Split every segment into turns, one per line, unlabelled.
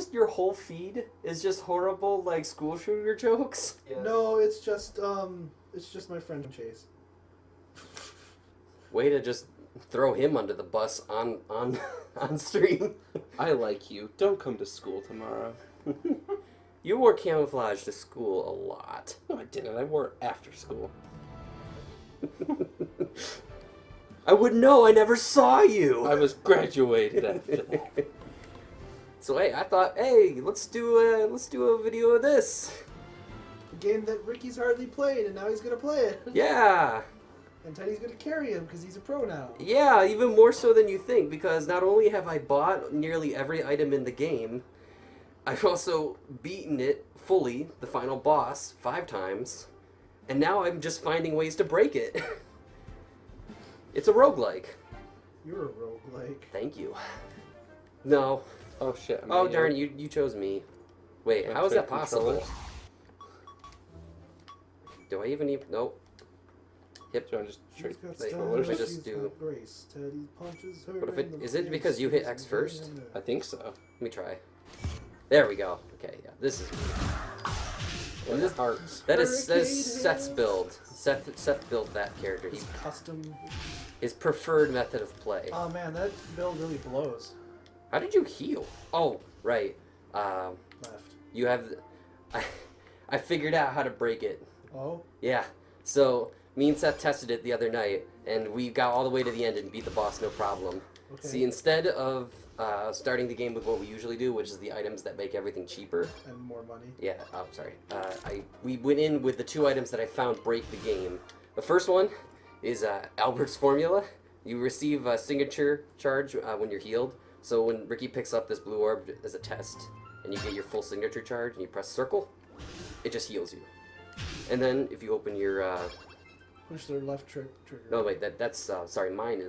just your whole feed is just horrible, like, school shooter jokes?
Yes.
No, it's just my friend Chase.
Way to just throw him under the bus on stream.
I like you. Don't come to school tomorrow.
You wore camouflage to school a lot.
No, I didn't. I wore it after school.
I wouldn't know. I never saw you.
I was graduated after that.
So hey, I thought, hey, let's do a video of this.
A game that Ricky's hardly played, and now he's gonna play it.
Yeah.
And Teddy's gonna carry him because he's a pro now.
Yeah, even more so than you think, because not only have I bought nearly every item in the game, I've also beaten it fully, the final boss, 5 times, and now I'm just finding ways to break it. It's a roguelike.
You're a roguelike.
Thank you. No.
Oh shit.
Oh darn, you chose me. Wait, how is that possible? Do I even need... Nope. Hip.
Do I just trade?
Wait,
What
what if I just do...
Grace. Teddy punches her.
What if it... Is it because you hit X first?
I think so.
Let me try. There we go. Okay, yeah, this is me.
And this hearts.
That is Seth's build. Seth built that character.
His custom.
His preferred method of play.
Oh man, that build really blows.
How did you heal? Oh, right.
Left.
You have... I figured out how to break it.
Oh?
Yeah. So, me and Seth tested it the other night, and we got all the way to the end and beat the boss no problem.
Okay.
See, instead of starting the game with what we usually do, which is the items that make everything cheaper.
And more money.
Yeah, oh, sorry. We went in with the 2 items that I found break the game. The first one is Albert's Formula. You receive a signature charge when you're healed. So when Ricky picks up this blue orb as a test, and you get your full signature charge, and you press circle, it just heals you. And then if you open your...
Push their left trigger.
No, wait, that's sorry, mine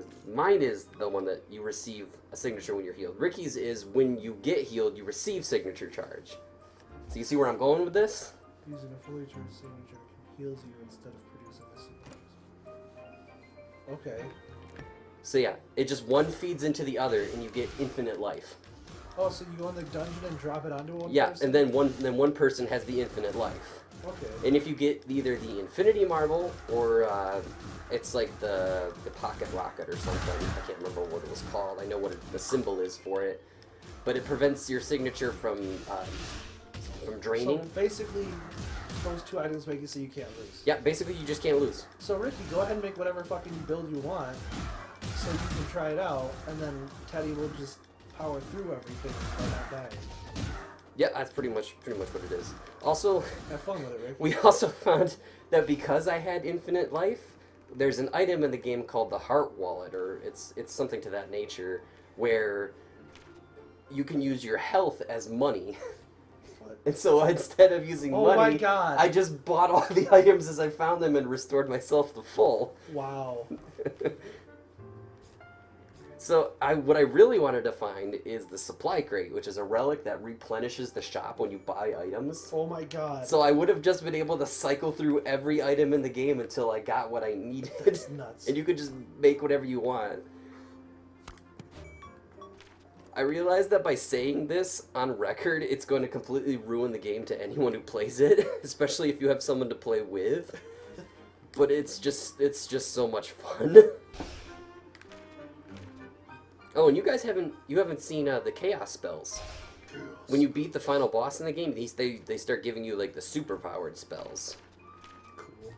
is the one that you receive a signature when you're healed. Ricky's is when you get healed, you receive signature charge. So you see where I'm going with this?
Using a fully charged signature heals you instead of producing a signature. Okay.
So yeah, it just one feeds into the other, and you get infinite life.
Oh, so you go in the dungeon and drop it onto one
Yeah,
person?
and then one person has the infinite life.
Okay.
And if you get either the Infinity Marble or it's like the Pocket Rocket or something, I can't remember what it was called. I know what the symbol is for it, but it prevents your signature from draining.
So basically, those 2 items make it so you can't lose.
Yeah, basically you just can't lose.
So Ricky, go ahead and make whatever fucking build you want, so you can try it out, and then Teddy will just power through everything by not dying.
Yeah, that's pretty much what it is. Also,
Have fun with it, Rick.
we also found that because I had infinite life, there's an item in the game called the Heart Wallet, or it's something to that nature, where you can use your health as money.
What?
And so instead of using
Oh
money,
my God.
I just bought all the items as I found them and restored myself to full.
Wow.
So what I really wanted to find is the supply crate, which is a relic that replenishes the shop when you buy items.
Oh my God.
So I would have just been able to cycle through every item in the game until I got what I needed.
That's nuts.
And you could just make whatever you want. I realized that by saying this on record, it's going to completely ruin the game to anyone who plays it, especially if you have someone to play with. But it's just so much fun. Oh, and you guys haven't seen the chaos spells. When you beat the final boss in the game, they start giving you like the super powered spells.
Cool.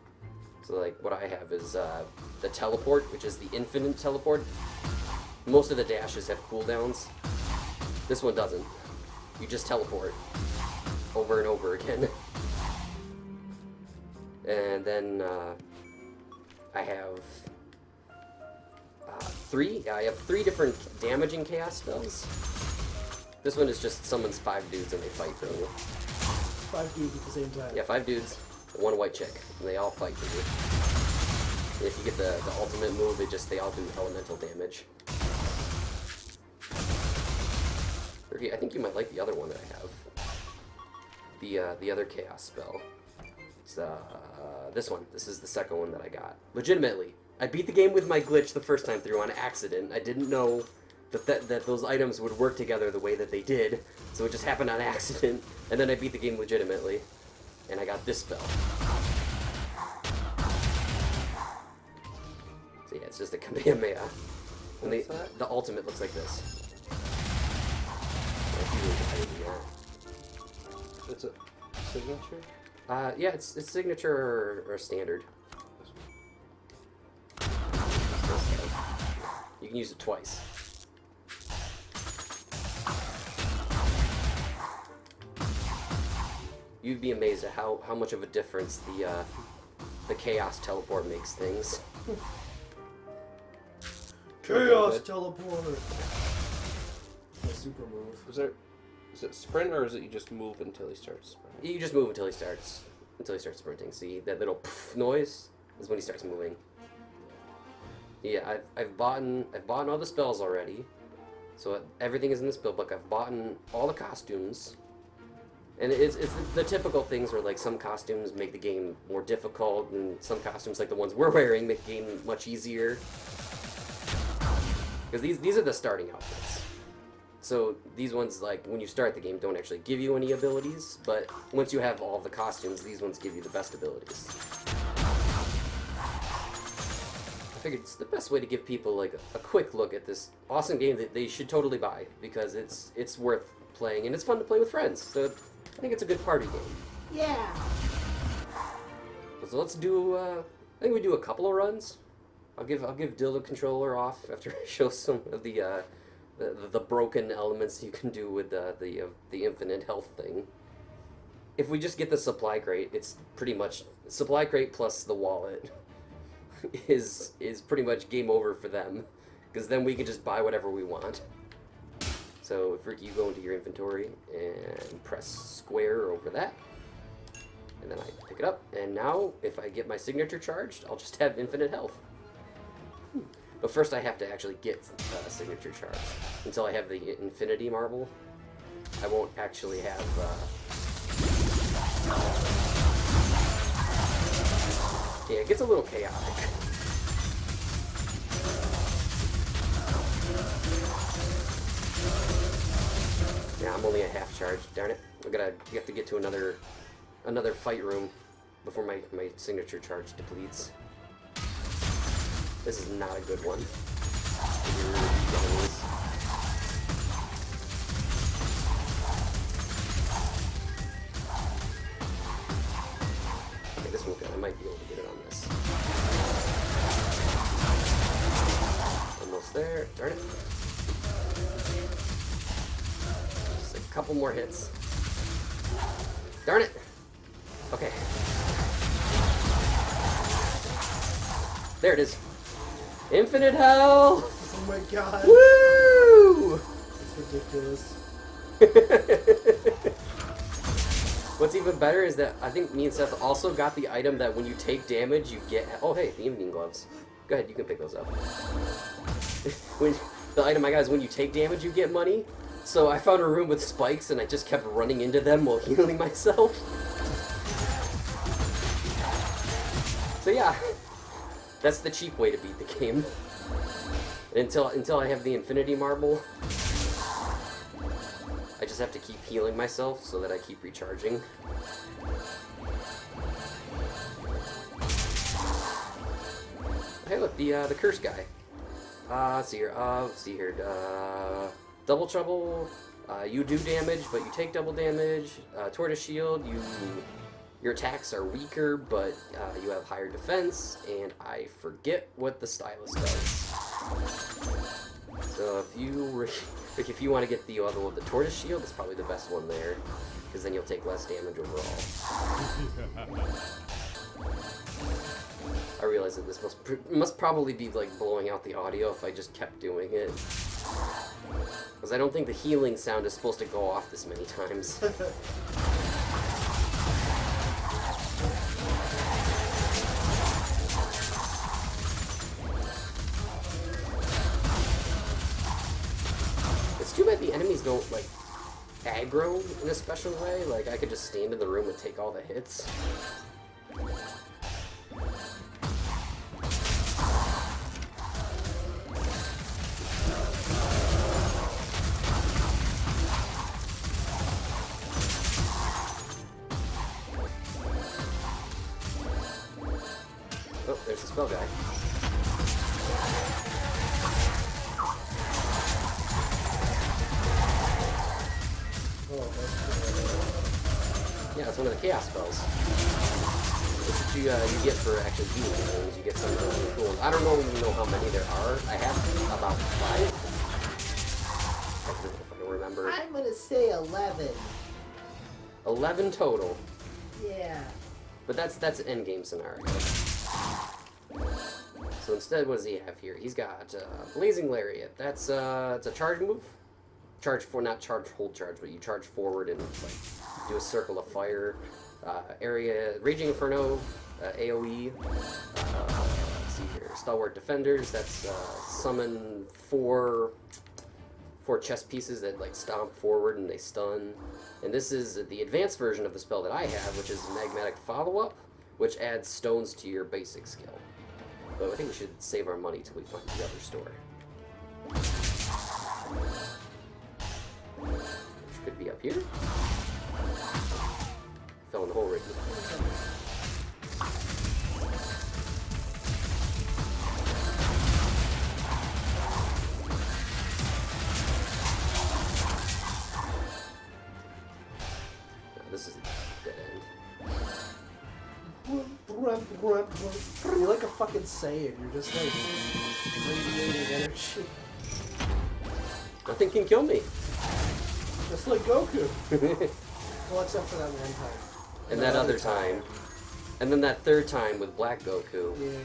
So like what I have is the teleport, which is the infinite teleport. Most of the dashes have cooldowns. This one doesn't. You just teleport over and over again. And then I have I have 3 different damaging chaos spells. This one is just summons 5 dudes and they fight for you.
5 dudes at the same time.
Yeah, 5 dudes, 1 white chick, and they all fight for you. And if you get the ultimate move, they all do elemental damage. Okay, I think you might like the other one that I have. The other chaos spell. It's this one. This is the second one that I got. Legitimately. I beat the game with my glitch the first time through on accident. I didn't know that those items would work together the way that they did, so it just happened on accident, and then I beat the game legitimately, and I got this spell. So yeah, it's just a Kamehameha. And the ultimate looks like this.
It's a signature?
Yeah, it's signature or standard. You can use it twice. You'd be amazed at how much of a difference the Chaos Teleport makes things.
Chaos Teleport! My super move.
Is it sprint or is it you just move until he starts sprinting?
You just move until he starts sprinting. See that little poof noise is when he starts moving. Yeah, I've bought all the spells already, so everything is in the spell book. I've bought all the costumes, and it's the typical things where like some costumes make the game more difficult, and some costumes like the ones we're wearing make the game much easier. Because these are the starting outfits. So these ones, like when you start the game, don't actually give you any abilities, but once you have all the costumes, these ones give you the best abilities. I figured it's the best way to give people like a quick look at this awesome game that they should totally buy, because it's worth playing and it's fun to play with friends. So I think it's a good party game.
Yeah.
So let's do. I think we do a couple of runs. I'll give Dildo Controller off after I show some of the broken elements you can do with the infinite health thing. If we just get the supply crate, it's pretty much supply crate plus the wallet is pretty much game over for them, because then we can just buy whatever we want. So if Ricky, you go into your inventory and press square over that, and then I pick it up, and now if I get my signature charged, I'll just have infinite health. But first I have to actually get a signature charge. Until I have the infinity marble, I won't actually have... Yeah, it gets a little chaotic. Yeah, I'm only at half charge, darn it. You have to get to another fight room before my signature charge depletes. This is not a good one. Okay, this one's good. I might be able to get it on this. Almost there. Darn it. Just a couple more hits. Darn it. Okay. There it is. Infinite health!
Oh my god.
Woo!
It's ridiculous.
What's even better is that I think me and Seth also got the item that when you take damage, you get... Oh, hey, the evening gloves. Go ahead, you can pick those up. The item I got is when you take damage, you get money. So I found a room with spikes, and I just kept running into them while healing myself. So yeah, that's the cheap way to beat the game. Until I have the infinity marble, I just have to keep healing myself so that I keep recharging. Hey, look, the curse guy. Let's see here. Double trouble. You do damage, but you take double damage. Tortoise shield. Your attacks are weaker, but you have higher defense, and I forget what the stylus does. So if you want to get the other one, the tortoise shield, it's probably the best one there, because then you'll take less damage overall. I realize that this must probably be like blowing out the audio if I just kept doing it, because I don't think the healing sound is supposed to go off this many times. It's too bad the enemies don't, like, aggro in a special way. Like, I could just stand in the room and take all the hits. there's the spell guy.
Oh, that's cool.
Yeah, it's one of the chaos spells. That's what you get for actually beating things. You get some really cool ones. I don't know even know how many there are. I have about 5. If I can remember.
I'm gonna say 11.
11 total.
Yeah.
But that's an endgame scenario. So instead, what does he have here? He's got Blazing Lariat. That's it's a charge move. Charge for not charge hold charge, but you charge forward and like do a circle of fire. Area Raging Inferno, AOE. Let's see here, Stalwart Defenders. That's summon 4 chess pieces that like stomp forward and they stun. And this is the advanced version of the spell that I have, which is Magmatic Follow-Up, which adds stones to your basic skill. But I think we should save our money till we find the other store. Which could be up here. Fell in the hole right here. This is a dead end.
You're like a fucking Saiyan. You're just like radiating energy.
Nothing can kill me.
Just like Goku. Well, except for that one time.
And that other time. And then that third time with Black Goku.
Yeah.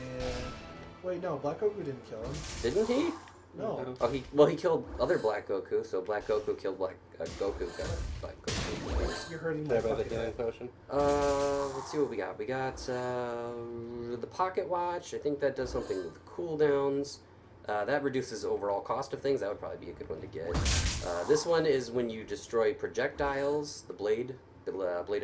Wait, no, Black Goku didn't kill him.
Didn't he?
No.
Oh, he killed other Black Goku, so Black Goku killed Goku got Black Goku.
You're hurting my
There by the
fucking
healing
head.
potion.
Let's see what we got. We got the Pocket Watch. I think that does something with cooldowns. That reduces overall cost of things. That would probably be a good one to get. This one is when you destroy projectiles, the bladed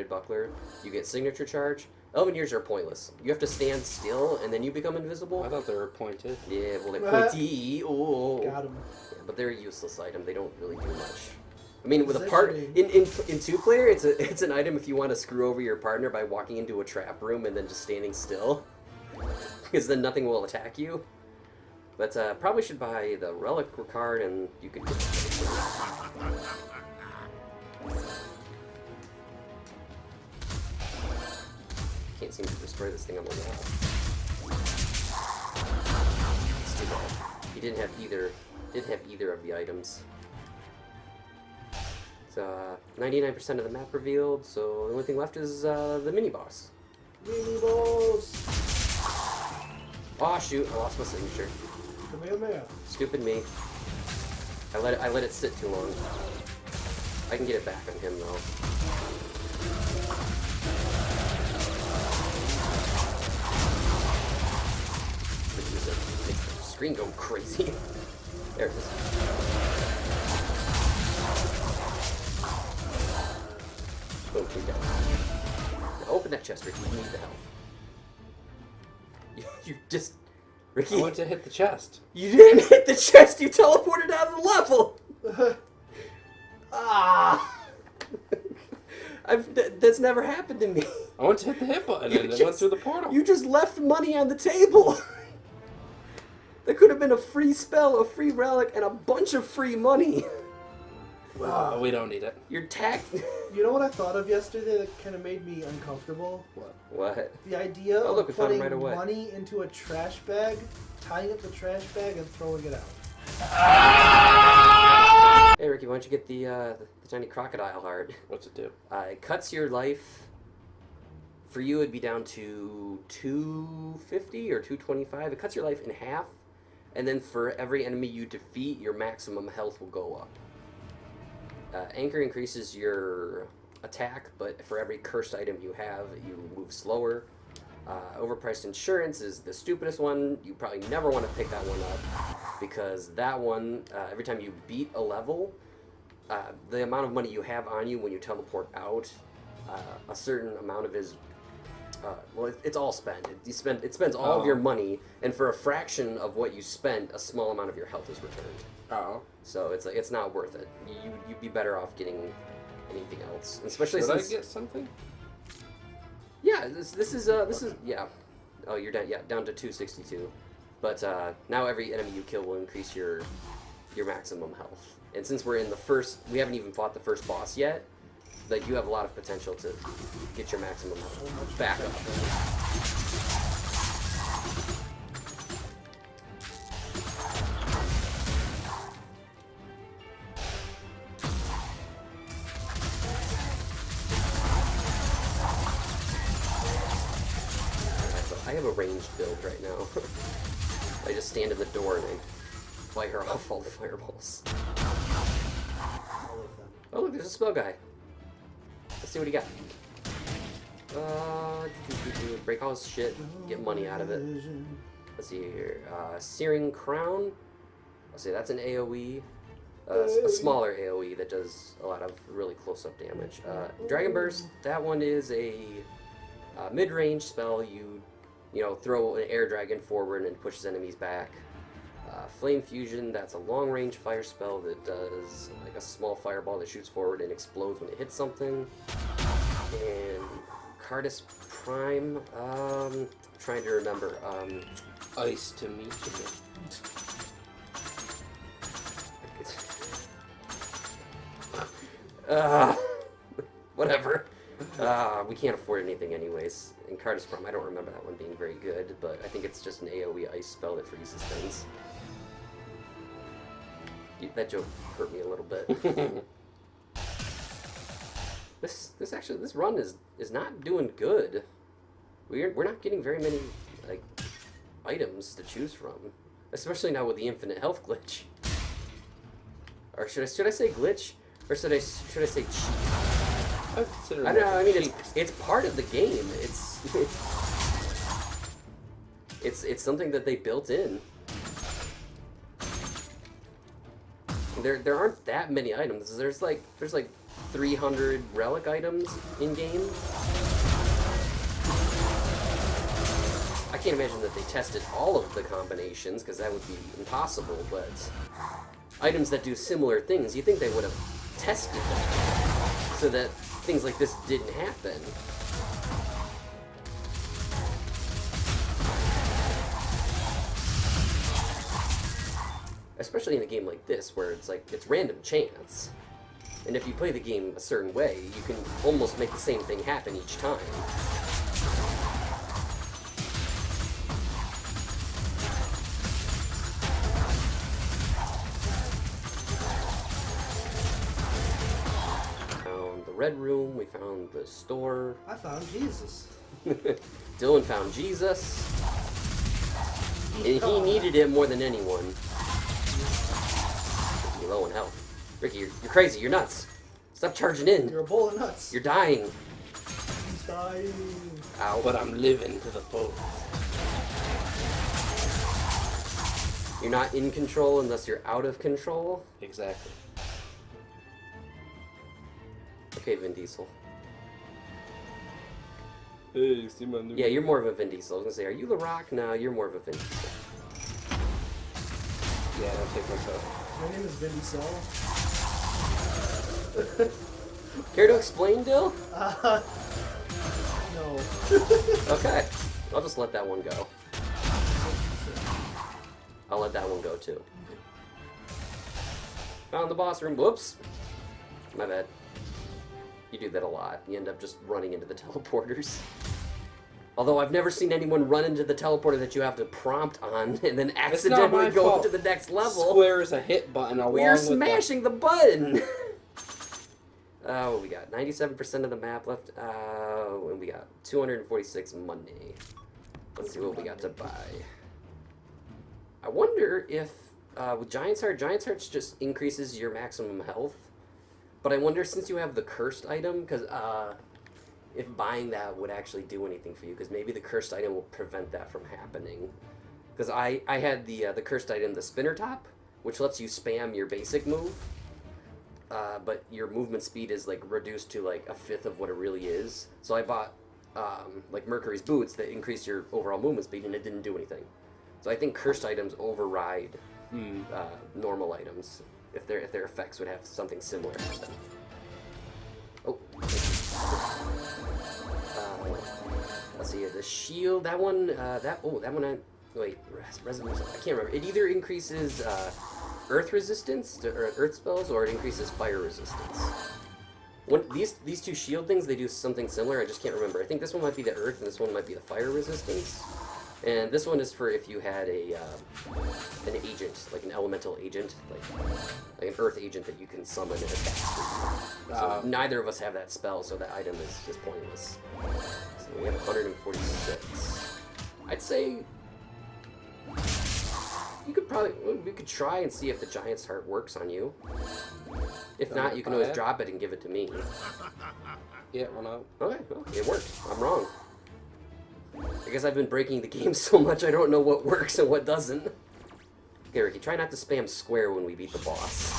buckler, you get signature charge. Elven Years are pointless. You have to stand still and then you become invisible.
I thought they were pointed.
Yeah, well, they're pointy. Oh.
Got him.
Yeah, but they're a useless item. They don't really do much. I mean, with a part in
Positioning.
2-player, it's an item if you want to screw over your partner by walking into a trap room and then just standing still, because then nothing will attack you. But probably should buy the relic card, and you could get the Can't seem to destroy this thing on the wall. It's too bad. He didn't have either of the items. So 99% of the map revealed, so the only thing left is the mini boss.
Mini boss.
Oh shoot, I lost my signature.
Kamehameha.
Stupid me. I let it sit too long. I can get it back on him though. Makes the screen go crazy. There it is. Boom, you're dead. Now open that chest, Ricky. You need the health. You just... Ricky,
I went to hit the chest.
you didn't hit the chest. You teleported out of the level. Ah! That's never happened to me.
I went to hit the hit button and it went through the portal.
You just left money on the table. There could have been a free spell, a free relic, and a bunch of free money.
Wow, we don't need it.
You're tacked.
You know what I thought of yesterday that kind of made me uncomfortable?
What?
The idea
Oh, look, we
of
found it
putting
right away.
money into a trash bag, tying up the trash bag, and throwing it out.
Hey, Ricky, why don't you get the tiny crocodile heart?
What's it do?
It cuts your life. For you, it'd be down to 250 or 225. It cuts your life in half, and then for every enemy you defeat, your maximum health will go up. Anchor increases your attack, but for every cursed item you have, you move slower. Overpriced insurance is the stupidest one. You probably never want to pick that one up, because that one, every time you beat a level, the amount of money you have on you when you teleport out, a certain amount of it is, well, it's all spent. It spends all of your money, and for a fraction of what you spent, a small amount of your health is returned.
Oh.
So it's not worth it. You'd be better off getting anything else, especially
Should
since
I get something?
yeah, this is yeah. Oh, you're down. Yeah, down to 262. But now every enemy you kill will increase your maximum health. And since we're in the first, we haven't even fought the first boss yet. Like, you have a lot of potential to get your maximum health back up. I have a ranged build right now. I just stand in the door and I fire off all the fireballs.
All of them.
Oh, look, there's a spell guy. Let's see what he got. Break all his shit, get money out of it. Let's see here. Searing Crown. Let's see, that's an AoE. A smaller AoE that does a lot of really close-up damage. Dragon Burst, that one is a mid-range spell. You know, throw an air dragon forward and it pushes enemies back. Flame Fusion, that's a long-range fire spell that does like a small fireball that shoots forward and explodes when it hits something. And Cardus Prime, trying to remember.
Ice to meet you.
Whatever. We can't afford anything anyways. And Cardus Prime, I don't remember that one being very good, but I think it's just an AoE ice spell that freezes things. That joke hurt me a little bit. This run is not doing good. We're not getting very many like items to choose from, especially now with the infinite health glitch. Or should I say glitch, or should I say cheat?
I consider
I don't know. I mean, it's part of the game. It's something that they built in. There aren't that many items. There's like 300 relic items in game. I can't imagine that they tested all of the combinations because that would be impossible. But items that do similar things, you think they would have tested them so that things like this didn't happen. Especially in a game like this, where it's random chance. And if you play the game a certain way, you can almost make the same thing happen each time. Found the red room, we found the store.
I found Jesus.
Dylan found Jesus. And he needed it more than anyone. You're low in health. Ricky, you're crazy. You're nuts. Stop charging in.
You're a bowl of nuts.
You're dying.
He's dying.
Ow.
But I'm living to the full.
You're not in control unless you're out of control.
Exactly.
Okay, Vin Diesel.
Hey, see my new.
Yeah, you're more of a Vin Diesel. I was gonna say, are you The Rock? No, you're more of a Vin Diesel.
Yeah, I'll take myself.
My name is Vin Diesel.
Care to explain, Dill?
No.
Okay. I'll just let that one go. I'll let that one go, too. Found the boss room. Whoops. My bad. You do that a lot. You end up just running into the teleporters. Although I've never seen anyone run into the teleporter that you have to prompt on and then accidentally go to the next level.
Square is a hit button along
We are
with
smashing the button! What we got? 97% of the map left. And we got 246 money. Let's see what we got to buy. I wonder if with Giant's Hearts just increases your maximum health. But I wonder, since you have the cursed item, because if buying that would actually do anything for you, because maybe the cursed item will prevent that from happening. Because I had the cursed item, the spinner top, which lets you spam your basic move, but your movement speed is like reduced to like a fifth of what it really is. So I bought like Mercury's boots that increased your overall movement speed, and it didn't do anything. So I think cursed items override normal items if their effects would have something similar happen. Oh. Let's see, the shield, that one, that one, wait, Resident, I can't remember. It either increases earth resistance to earth spells, or it increases fire resistance. These two shield things, they do something similar. I just can't remember. I think this one might be the earth, and this one might be the fire resistance. And this one is for if you had an agent, like an elemental agent, like an earth agent that you can summon and attack. So neither of us have that spell, so that item is just pointless. So we have 146. I'd say we could try and see if the Giant's Heart works on you. If not, you can always drop it and give it to me.
Yeah, why not?
Okay, well, it worked. I'm wrong. I guess I've been breaking the game so much I don't know what works and what doesn't. Okay, Ricky, try not to spam square when we beat the boss.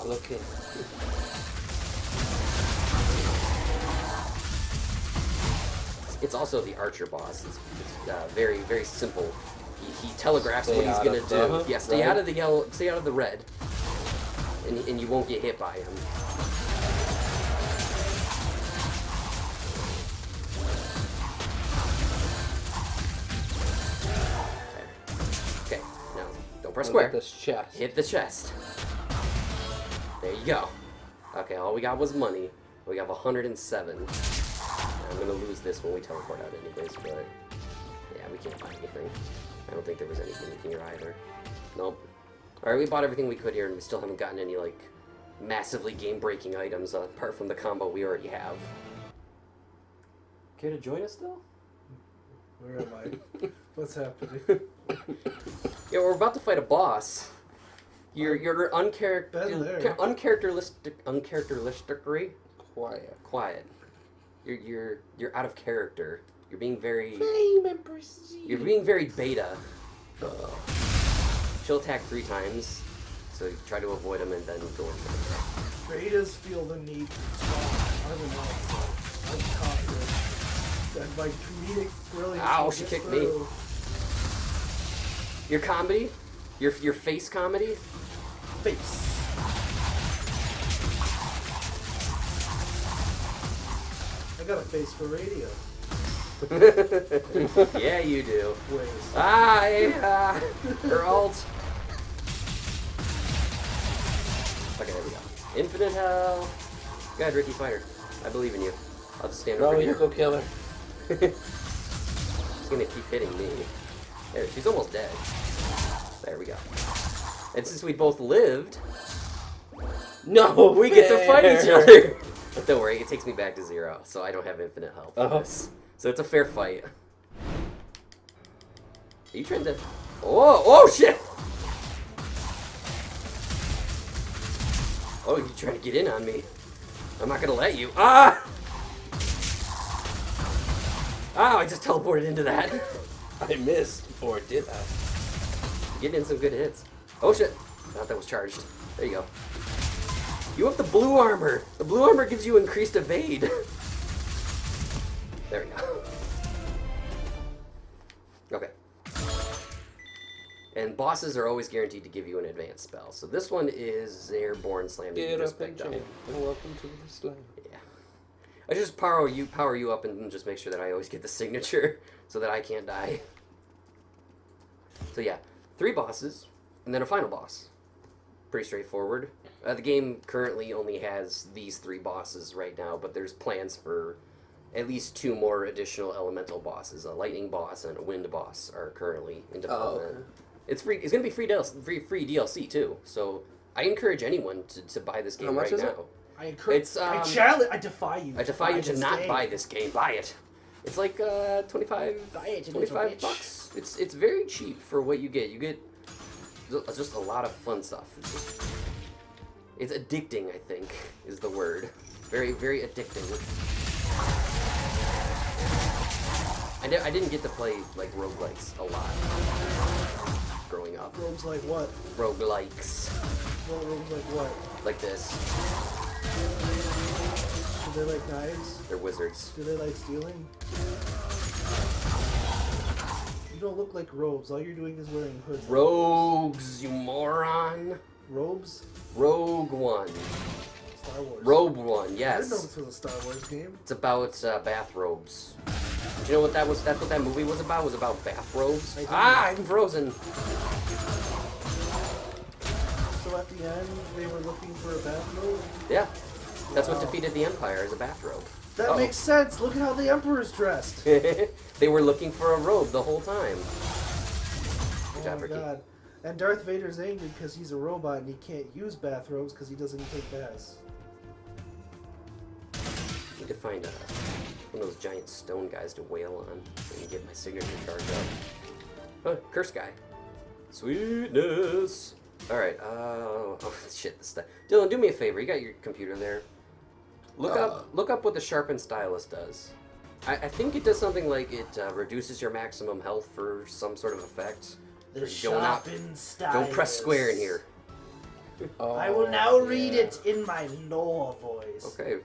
Okay.
It's also the archer boss. It's very, very simple. He telegraphs what he's gonna do. Yeah, stay out of the yellow, stay out of the red, and you won't get hit by him. Okay, now don't press square.
Hit this chest.
Hit the chest. There you go. Okay, all we got was money. We have 107. I'm gonna lose this when we teleport out anyways, but yeah, we can't find anything. I don't think there was anything in here either. Nope. Alright, we bought everything we could here, and we still haven't gotten any, like, massively game-breaking items apart from the combo we already have. Care to join us still?
Where am I? What's happening?
Yeah, we're about to fight a boss. You're uncharacteristically quiet. You're out of character. You're being very beta. She'll attack 3 times, so you try to avoid them and then go in for the attack.
Betas feel the need to talk. I don't know. I'm confident that my comedic brilliance.
Ow, she kicked me. Your comedy? Your face comedy?
Face. I got a face for radio.
Yeah, you do.
Wait.
Her ult. Okay, there we go. Infinite hell. Go ahead, Ricky, fight her. I believe in you. I'll just stand over
No,
here.
you go kill her.
She's gonna keep hitting me. There, she's almost dead. There we go. And since we both lived,
no,
we get to fight each other. But don't worry, it takes me back to 0, so I don't have infinite health for this. So it's a fair fight. Are you trying to... Oh shit! Oh, you're trying to get in on me. I'm not gonna let you. Ah! Oh, I just teleported into that.
I missed, or did I?
Getting in some good hits. Oh shit! I thought that was charged. There you go. You have the blue armor. The blue armor gives you increased evade. There we go. Okay. And bosses are always guaranteed to give you an advanced spell. So this one is Airborne Slam.
Get up and jump, and welcome to the slam.
Yeah. I just power you up and just make sure that I always get the signature so that I can't die. So yeah, 3 bosses, and then a final boss. Pretty straightforward. The game currently only has these 3 bosses right now, but there's plans for at least 2 more additional elemental bosses. A lightning boss and a wind boss are currently in development.
Okay.
It's free. It's gonna be free DLC too. So I encourage anyone to buy this game right now.
I encourage.
It's,
I challenge. I defy you.
I defy you to not
game.
buy this game. Buy it. It's like 25 bucks. It's very cheap for what you get. You get just a lot of fun stuff. It's addicting, I think, is the word. Very, very addicting. I didn't get to play like roguelikes a lot growing up.
Rogues like what?
Roguelikes.
Well, rogues like what?
Like this.
Do they like knives?
They're wizards.
Do they like stealing? You don't look like robes. All you're doing is wearing hoods.
Rogues, you moron.
Robes?
Rogue One.
Star Wars.
Robe One,
I didn't know
yes.
this was a Star Wars game.
It's about bathrobes. you know what that was? That's what that movie was about. It was about bathrobes.
I didn't.
Ah, I'm frozen.
So at the end, they were looking for a bathrobe?
Yeah, that's what
Wow.
defeated the Empire, is a bathrobe.
That makes sense. Look at how the Emperor's dressed.
They were looking for a robe the whole time. Good job,
Oh my
Ricky.
god. And Darth Vader's angry because he's a robot and he can't use bathrobes because he doesn't take baths.
Need to find one of those giant stone guys to wail on and get my signature charge up. Oh, curse guy. Sweetness. All right. Oh shit. This stuff. Dylan, do me a favor. You got your computer there. Look up what the sharpened stylus does. I think it does something like it reduces your maximum health for some sort of effect.
The
Don't
sharpened stylus.
Don't press square in here.
Oh,
I will now read
yeah.
it in my lore voice.
Okay.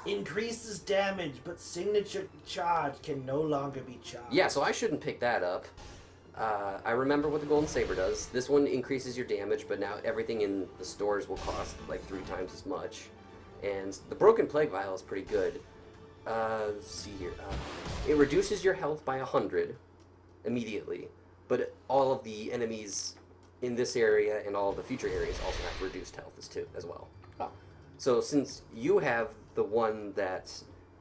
Increases damage, but signature charge can no longer be charged.
Yeah, so I shouldn't pick that up. I remember what the Golden Saber does. This one increases your damage, but now everything in the stores will cost like 3 times as much. And the Broken Plague Vial is pretty good. Let's see here. It reduces your health by 100 immediately, but all of the enemies in this area and all of the future areas also have reduced health as well.
Oh.
So since you have the one that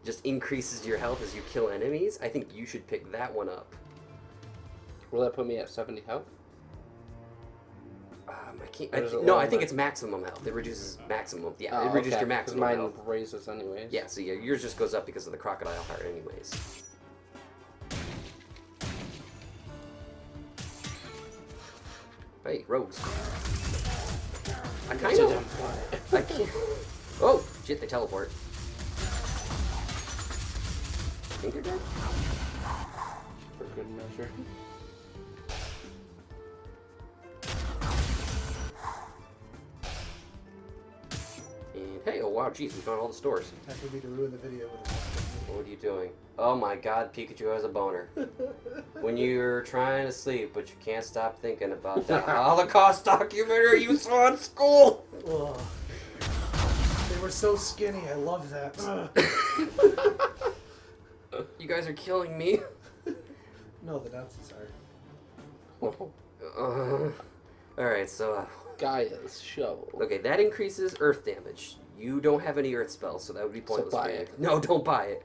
just increases your health as you kill enemies, I think you should pick that one up.
Will that put me at 70 health?
I can't.
Or is it
No, I
lower
think
than-
it's maximum health. It reduces maximum. Yeah,
Oh,
it reduces
okay,
your
'cause
maximum
mine
health.
raises anyways.
Yeah, so yeah, yours just goes up because of the crocodile heart, anyways. Hey, rogues. I kind of. I can't. Oh shit! They teleport. Think you're dead?
For good measure.
And hey, oh wow, jeez, we found all the stores.
Time for me to ruin the video with this.
What are you doing? Oh my god, Pikachu has a boner. When you're trying to sleep, but you can't stop thinking about that Holocaust documentary you saw in school!
Ugh. They were so skinny. I love that.
You guys are killing me.
No, the Nazis are.
Alright, so...
Gaia's shovel.
okay, that increases earth damage. You don't have any earth spells, so that would be pointless
buy
for you.
it.
No, don't buy it.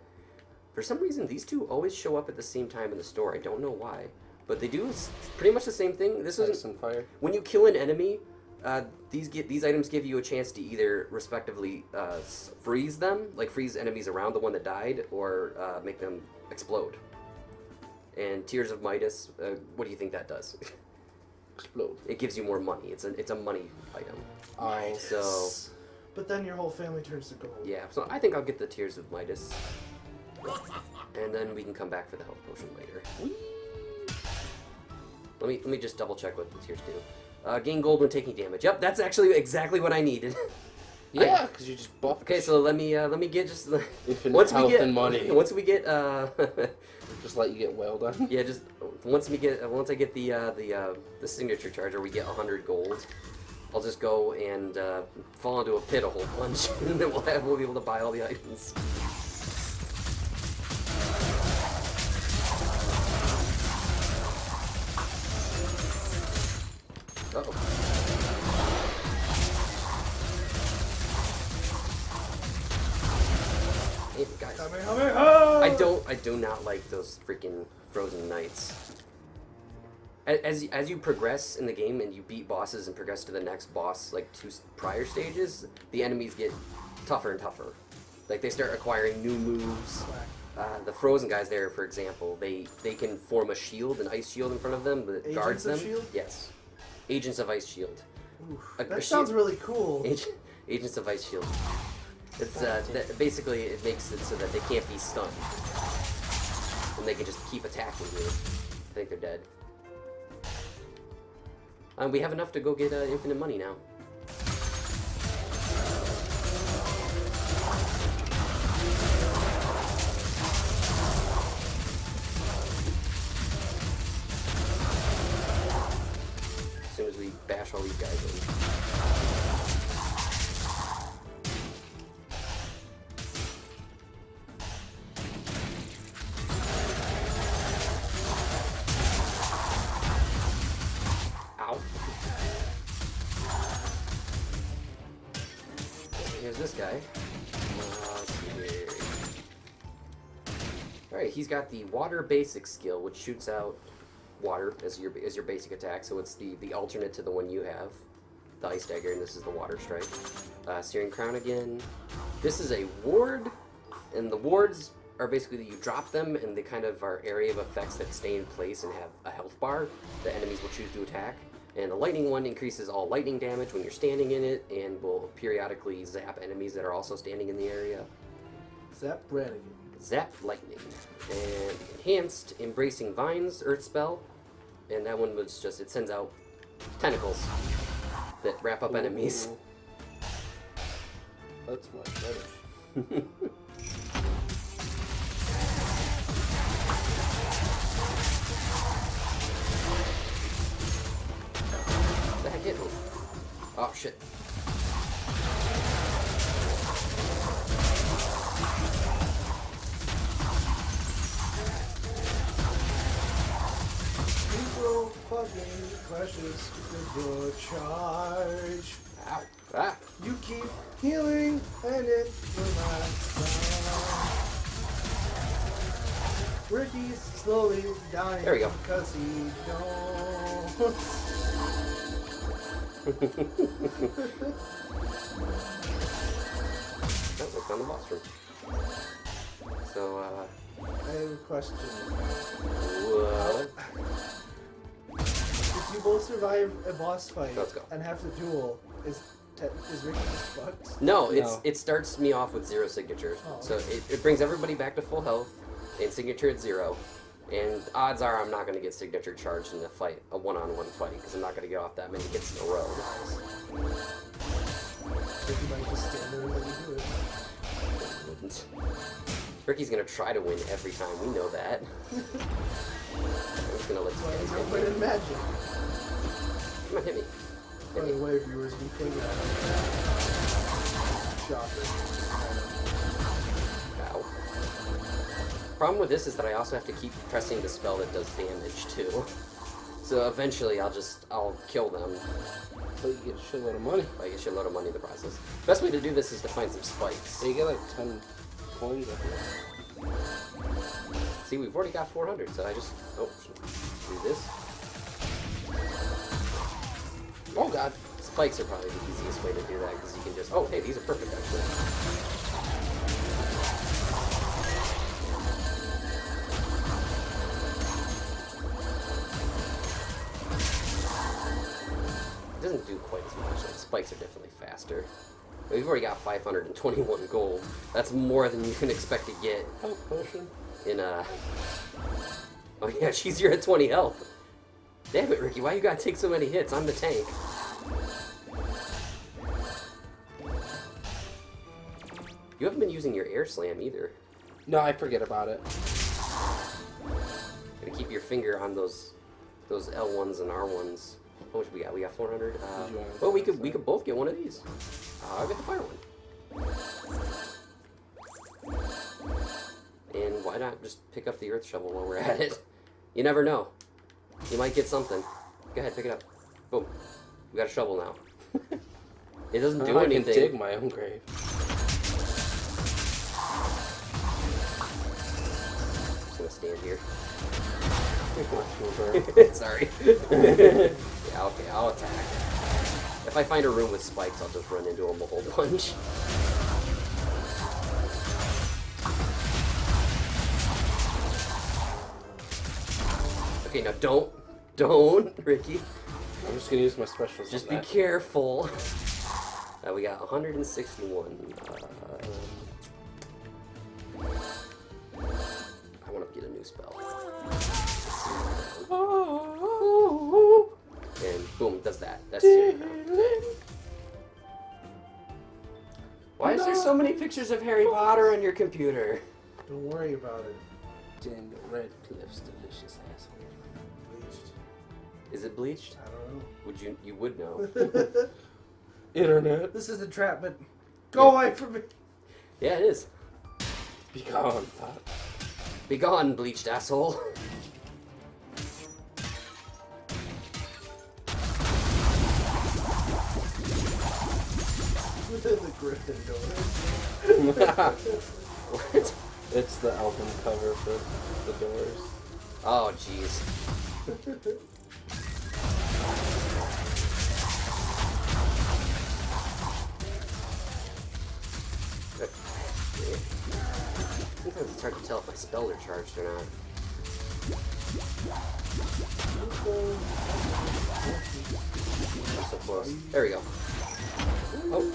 For some reason, these two always show up at the same time in the store. I don't know why. But they do pretty much the same thing. This
Ice
isn't...
and fire.
when you kill an enemy, these items give you a chance to either respectively freeze them, like freeze enemies around the one that died, or make them explode. And Tears of Midas, what do you think that does?
Explode.
It gives you more money. It's a money item.
Oh,
So
But then your whole family turns to gold.
yeah, so I think I'll get the Tears of Midas, and then we can come back for the health potion later. Let me just double check what the tears do. Gain gold when taking damage. Yep, that's actually exactly what I needed.
yeah, because you just buffed.
Okay, so let me get just
Infinite health and money.
Once we get
Just let you get well done.
yeah, just once I get the signature charger, we get 100 gold. I'll just go and fall into a pit a whole bunch, and then we'll be able to buy all the items. Uh-oh. Hey, guys. I do not like those freaking frozen knights. As you progress in the game and you beat bosses and progress to the next boss, like 2 prior stages, the enemies get tougher and tougher. Like they start acquiring new moves. The frozen guys there, for example, they can form a shield, an ice shield in front of them that guards them.
Agents of S.H.I.E.L.D.?
Yes, Agents of Ice Shield.
Oof,
A
that sounds really cool.
Agents of Ice Shield. It's basically it makes it so that they can't be stunned, and they can just keep attacking you. I think they're dead. We have enough to go get infinite money now. As soon as we bash all these guys in. this guy. Let's see here. Alright, he's got the water basic skill, which shoots out water as your basic attack, so it's the alternate to the one you have. The Ice Dagger, and this is the Water Strike. Searing Crown again. This is a ward, and the wards are basically that you drop them, and they kind of are area of effects that stay in place and have a health bar that enemies will choose to attack. And the lightning one increases all lightning damage when you're standing in it, and will periodically zap enemies that are also standing in the area.
Zap Brannigan.
Zap Lightning. And Enhanced Embracing Vines Earth Spell, and that one was just, it sends out tentacles that wrap up enemies.
That's much better.
What the heck hit me? Oh shit.
People fucking crashes with your charge.
Ow. Ah.
You keep healing and it will not stop. Ricky's slowly dying.
There we go.
Because he don't.
Oh, we found the boss room. So,
I have a question.
what?
If you both survive a boss fight
Let's go.
and have to duel, is Ricky just fucked?
No,
No.
it starts me off with 0 signatures.
Oh.
So it brings everybody back to full health and signature at 0. And odds are I'm not going to get signature charged in a fight, a one-on-one fight, because I'm not going to get off that many hits in a row.
Ricky might just stand there and let you do it.
Wouldn't. Ricky's going to try to win every time. We know that. I'm just going to let
That's why
you
he's
guys
not
hit
good
me.
in magic.
Come on, hit me.
By the way, viewers, we played that. Shocker.
Ow. Problem with this is that I also have to keep pressing the spell that does damage too. So eventually I'll kill them.
But you get a shitload of money.
I get a shitload of money in the process. Best way to do this is to find some spikes.
So you get like 10 coins, I think.
See, we've already got 400, so I just do this. Oh god, spikes are probably the easiest way to do that because you can just. Oh, hey, these are perfect actually. It doesn't do quite as much. Like, spikes are definitely faster. We've already got 521 gold. That's more than you can expect to get
Health potion.
in a. Oh yeah, she's you're at 20 health. Damn it, Ricky, why you gotta take so many hits? I'm the tank. You haven't been using your air slam either.
No, I forget about it.
Gotta keep your finger on those L1s and R1s. How much we got? We got 400. Well, we could both get one of these. I'll get the fire one. And why not just pick up the earth shovel while we're at it? You never know. You might get something. Go ahead, pick it up. Boom. We got a shovel now. It doesn't do
I
anything.
can dig my own grave.
I'm just gonna stand here.
Watch
Sorry. Yeah, okay, I'll attack. If I find a room with spikes, I'll just run into them a whole bunch. Okay, now don't, Ricky.
I'm just gonna use my specials.
Just
on
be
that.
careful. We got 161. I want to get a new spell. And boom, does that. That's Why is there so many pictures of Harry Potter on your computer?
Don't worry about it.
Daniel Radcliffe's delicious asshole.
Bleached.
Is it bleached?
I don't
Would you would know.
know.
Internet.
This is entrapment. Go away from me.
Yeah, it is.
Be gone, thought.
Be gone, bleached asshole.
The Gryffindor.
What?
It's the album cover for the Doors.
Oh, jeez. Sometimes it's hard to tell if my spells are charged or not. I'm so close. There we go. Oh.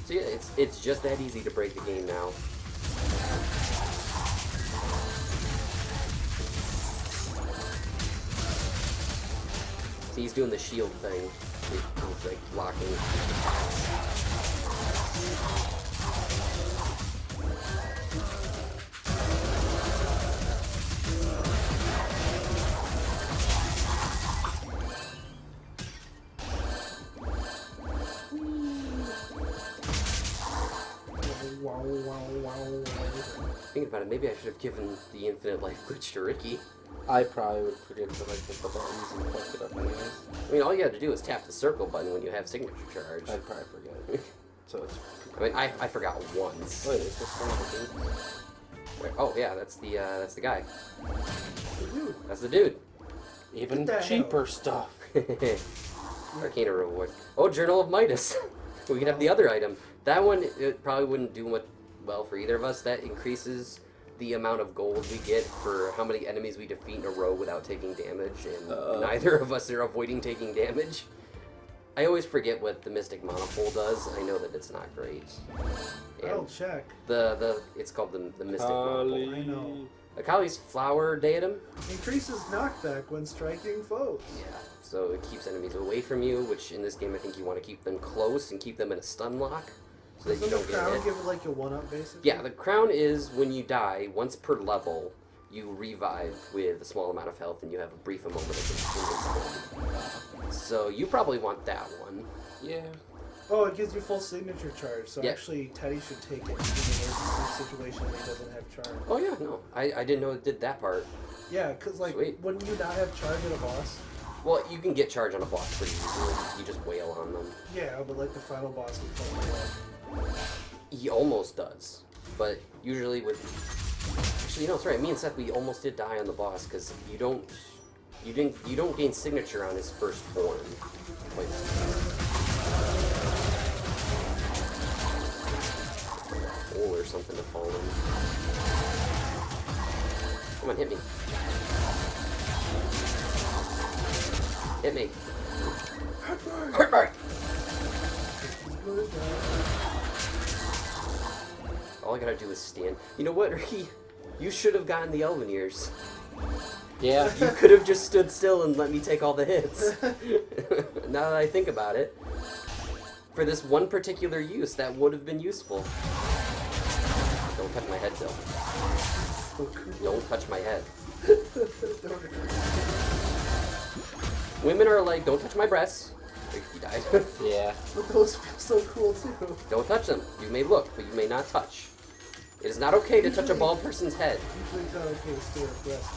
So yeah, it's just that easy to break the game now. See, he's doing the shield thing. He's like blocking. Thinking about it, maybe I should have given the infinite life glitch to Ricky.
I probably would forget to like hit the buttons and fuck it up anyways.
I mean, all you have to do is tap the circle button when you have signature charge.
I'd probably forget. So it's.
I mean, I forgot once.
Wait, is this one of the dudes?
Oh yeah, that's the guy.
Dude,
That's the dude.
Even
What the
cheaper stuff.
Arcana reward. Oh, Journal of Midas. We can have the other item. That one, it probably wouldn't do much well for either of us. That increases the amount of gold we get for how many enemies we defeat in a row without taking damage, and neither of us are avoiding taking damage. I always forget what the Mystic Monopole does. I know that it's not great.
I'll
And
check.
it's called the Mystic Monopole.
I know.
Akali's Flower Datum.
Increases knockback when striking foes.
Yeah, so it keeps enemies away from you, which in this game I think you want to keep them close and keep them in a stun lock, so that you
Doesn't
don't
the
get
crown
hit.
give it like a 1-up basically?
Yeah, the crown is when you die, once per level, you revive with a small amount of health and you have a brief moment of invincibility. So you probably want that one.
Yeah.
Oh, it gives you full signature charge, so
Yeah.
actually Teddy should take it in an emergency situation where he doesn't have charge.
Oh yeah, no, I didn't know it did that part.
Yeah, because like,
Sweet.
wouldn't you not have charge at a boss?
Well, you can get charge on a boss pretty easily. You just wail on them.
Yeah, but like the final boss would probably
He almost does, but usually with... Actually, no, it's right. Me and Seth, we almost did die on the boss because you don't gain signature on his first form. Wait. Hole or something to fall in. Come on, hit me. Hit me. Hurt me. All I gotta do is stand. You know what, Ricky? You should have gotten the Elven ears.
Yeah.
You could have just stood still and let me take all the hits. Now that I think about it, for this one particular use, that would have been useful. Don't touch my head, Bill. Don't touch my head. Women are like, don't touch my breasts. He died.
Yeah.
But those feel so cool too.
Don't touch them. You may look, but you may not touch. It is not okay to touch a bald person's head.
Usually it's not okay to stare at breasts.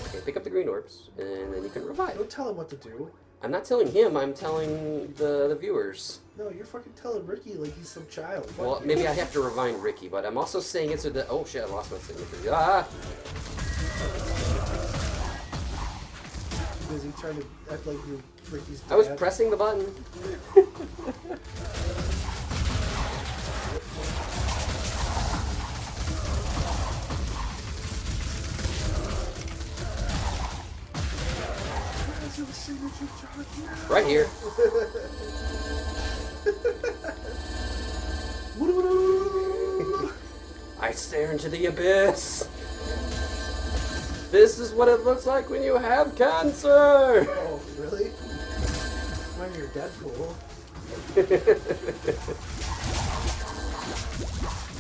Okay, pick up the green orbs, and then you can revive.
Don't tell him what to do.
I'm not telling him, I'm telling the viewers.
No, you're fucking telling Ricky like he's some child. Fuck
Well,
you.
maybe I have to remind Ricky, but I'm also saying it so that... Oh shit, I lost my signature. Ah!
Too busy trying to act like you're Ricky's dad.
I was pressing the button.
Where's your signature charge now?
Right here. I stare into the abyss. This is what it looks like when you have cancer.
Oh, really? When you're Deadpool.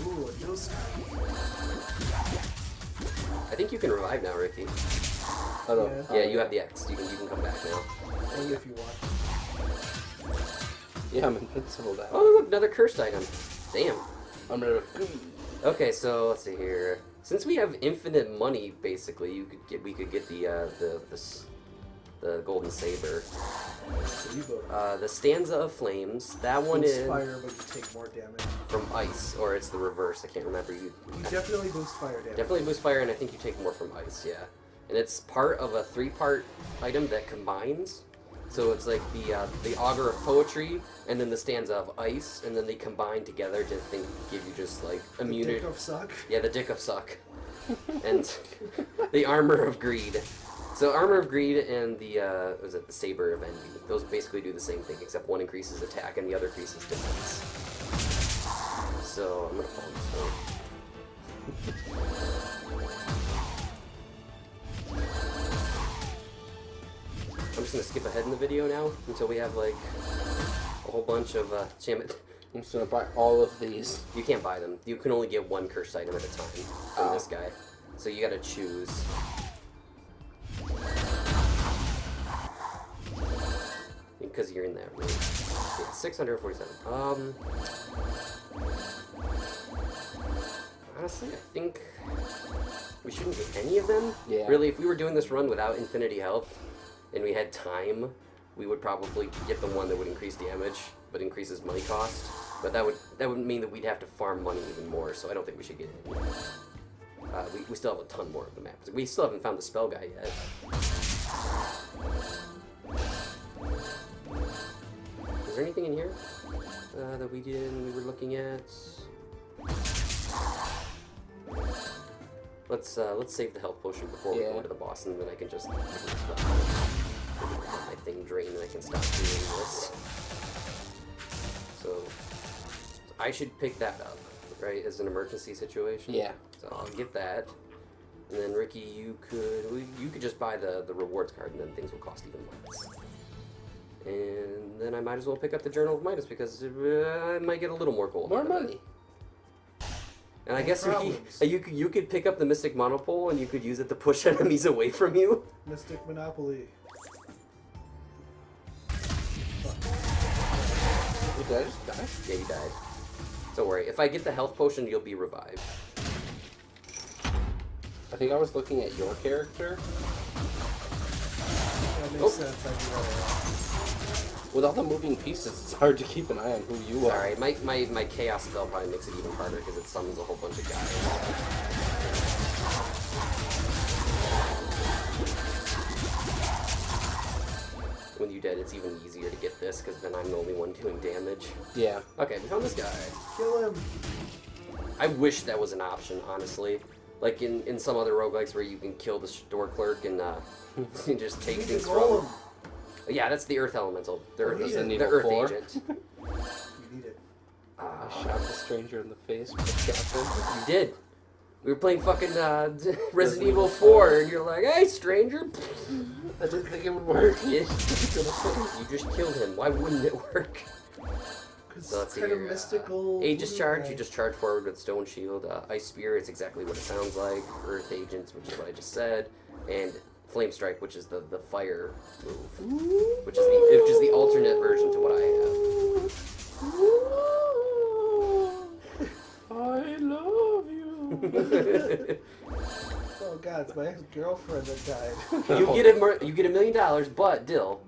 Ooh, a juice.
I think you can revive now, Ricky.
I don't.
Yeah.
Yeah, you have the X. You can come back now.
Only if you want.
Yeah, I'm invincible now.
Oh, look, another cursed item. Damn.
I'm gonna.
Okay, so let's see here. Since we have infinite money, basically, we could get the golden saber. The stanza of flames. That one
Boost
is
fire, but you take more damage.
from ice, or it's the reverse. I can't remember.
You definitely boost fire damage.
Definitely boost fire, and I think you take more from ice. Yeah, and it's part of a 3-part item that combines. So it's like the augur of poetry, and then the stanza of ice, and then they combine together to give you just like immunity.
The dick of suck.
Yeah, the dick of suck, and the armor of greed. So armor of greed and the the saber of envy. Those basically do the same thing, except one increases attack and the other increases defense. So I'm gonna follow this one. I'm just gonna skip ahead in the video now until we have like a whole bunch of Shamit.
I'm just gonna buy all of these.
You can't buy them. You can only get one cursed item at a time from this guy. So you gotta choose. Because you're in that room. Yeah, 647. Honestly, I think we shouldn't get any of them.
Yeah.
Really, if we were doing this run without infinity health and we had time, we would probably get the one that would increase damage but increases money cost. But that would mean that we'd have to farm money even more. So I don't think we should get any. We still have a ton more of the maps. We still haven't found the spell guy yet. Is there anything in here that we did and we were looking at? Let's save the health potion before we go to the boss, and then I can just let my thing drain and I can stop doing this. So I should pick that up, right, as an emergency situation.
Yeah.
So I'll get that, and then Ricky, you could just buy the rewards card, and then things will cost even less. And then I might as well pick up the Journal of Midas because I might get a little more gold.
More money.
And I guess you could pick up the Mystic Monopole and you could use it to push enemies away from you.
Mystic Monopoly.
Did I just die?
Yeah, you died. Don't worry. If I get the health potion, you'll be revived.
I think I was looking at your character.
That makes sense. I do that.
With all the moving pieces, it's hard to keep an eye on who you are.
Sorry, my chaos spell probably makes it even harder because it summons a whole bunch of guys. When you dead, it's even easier to get this because then I'm the only one doing damage.
Yeah.
Okay, we found this guy.
Kill him.
I wish that was an option, honestly. Like in some other roguelikes where you can kill the store clerk and just take things from him. Yeah, that's the Earth Elemental. The Earth Agent.
You need it.
I shot the stranger in the face with a shotgun.
You did. We were playing fucking Resident Evil 4, and you're like, "Hey, stranger."
I didn't think it would work.
You just killed him. Why wouldn't it work?
So it's kind of mystical.
Aegis Charge, you just charge forward with Stone Shield. Ice Spear, it's exactly what it sounds like. Earth Agents, which is what I just said. And Flame Strike, which is the fire move. Which is the alternate version to what I have.
I love you.
Oh god, it's my ex-girlfriend that died.
You get $1 million, but Dill,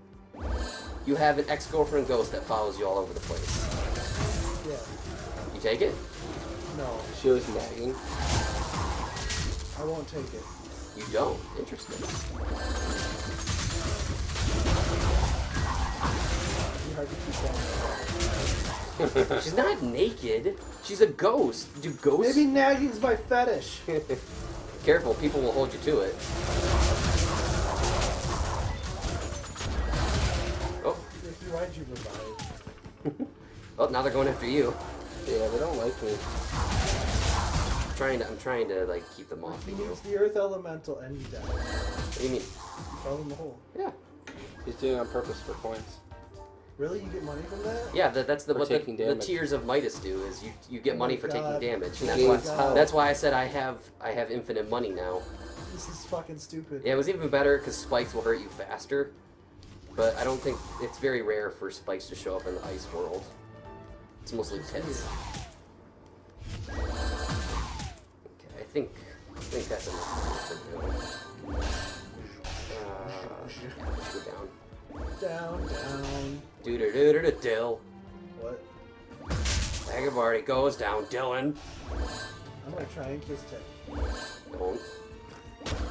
you have an ex-girlfriend ghost that follows you all over the place.
Yeah.
You take it?
No,
She was nagging.
I won't take it.
You don't. Interesting.
It'd be hard to keep that.
She's not naked. She's a ghost. Do ghosts?
Maybe nagging's my fetish.
Careful, people will hold you to it. Oh.
Ricky, why'd you revive?
Well, now they're going after you.
Yeah, they don't like me.
I'm trying to like keep them off
He
of you.
used the Earth Elemental and he died.
What do you mean?
He fell in the hole.
Yeah.
He's doing it on purpose for points.
Really? You get money from that?
Yeah, that's
For
what
taking
the
damage.
tiers of Midas do is you get
Oh
money
my
for
God.
taking damage, and
He gains health.
that's why I said I have infinite money now.
This is fucking stupid.
Yeah, it was even better because spikes will hurt you faster, but I don't think it's very rare for spikes to show up in the ice world. It's mostly pits. think that's enough. Go down.
Down.
Dill.
What?
Agavardi goes down. Dylan.
I'm gonna try and kiss Ted.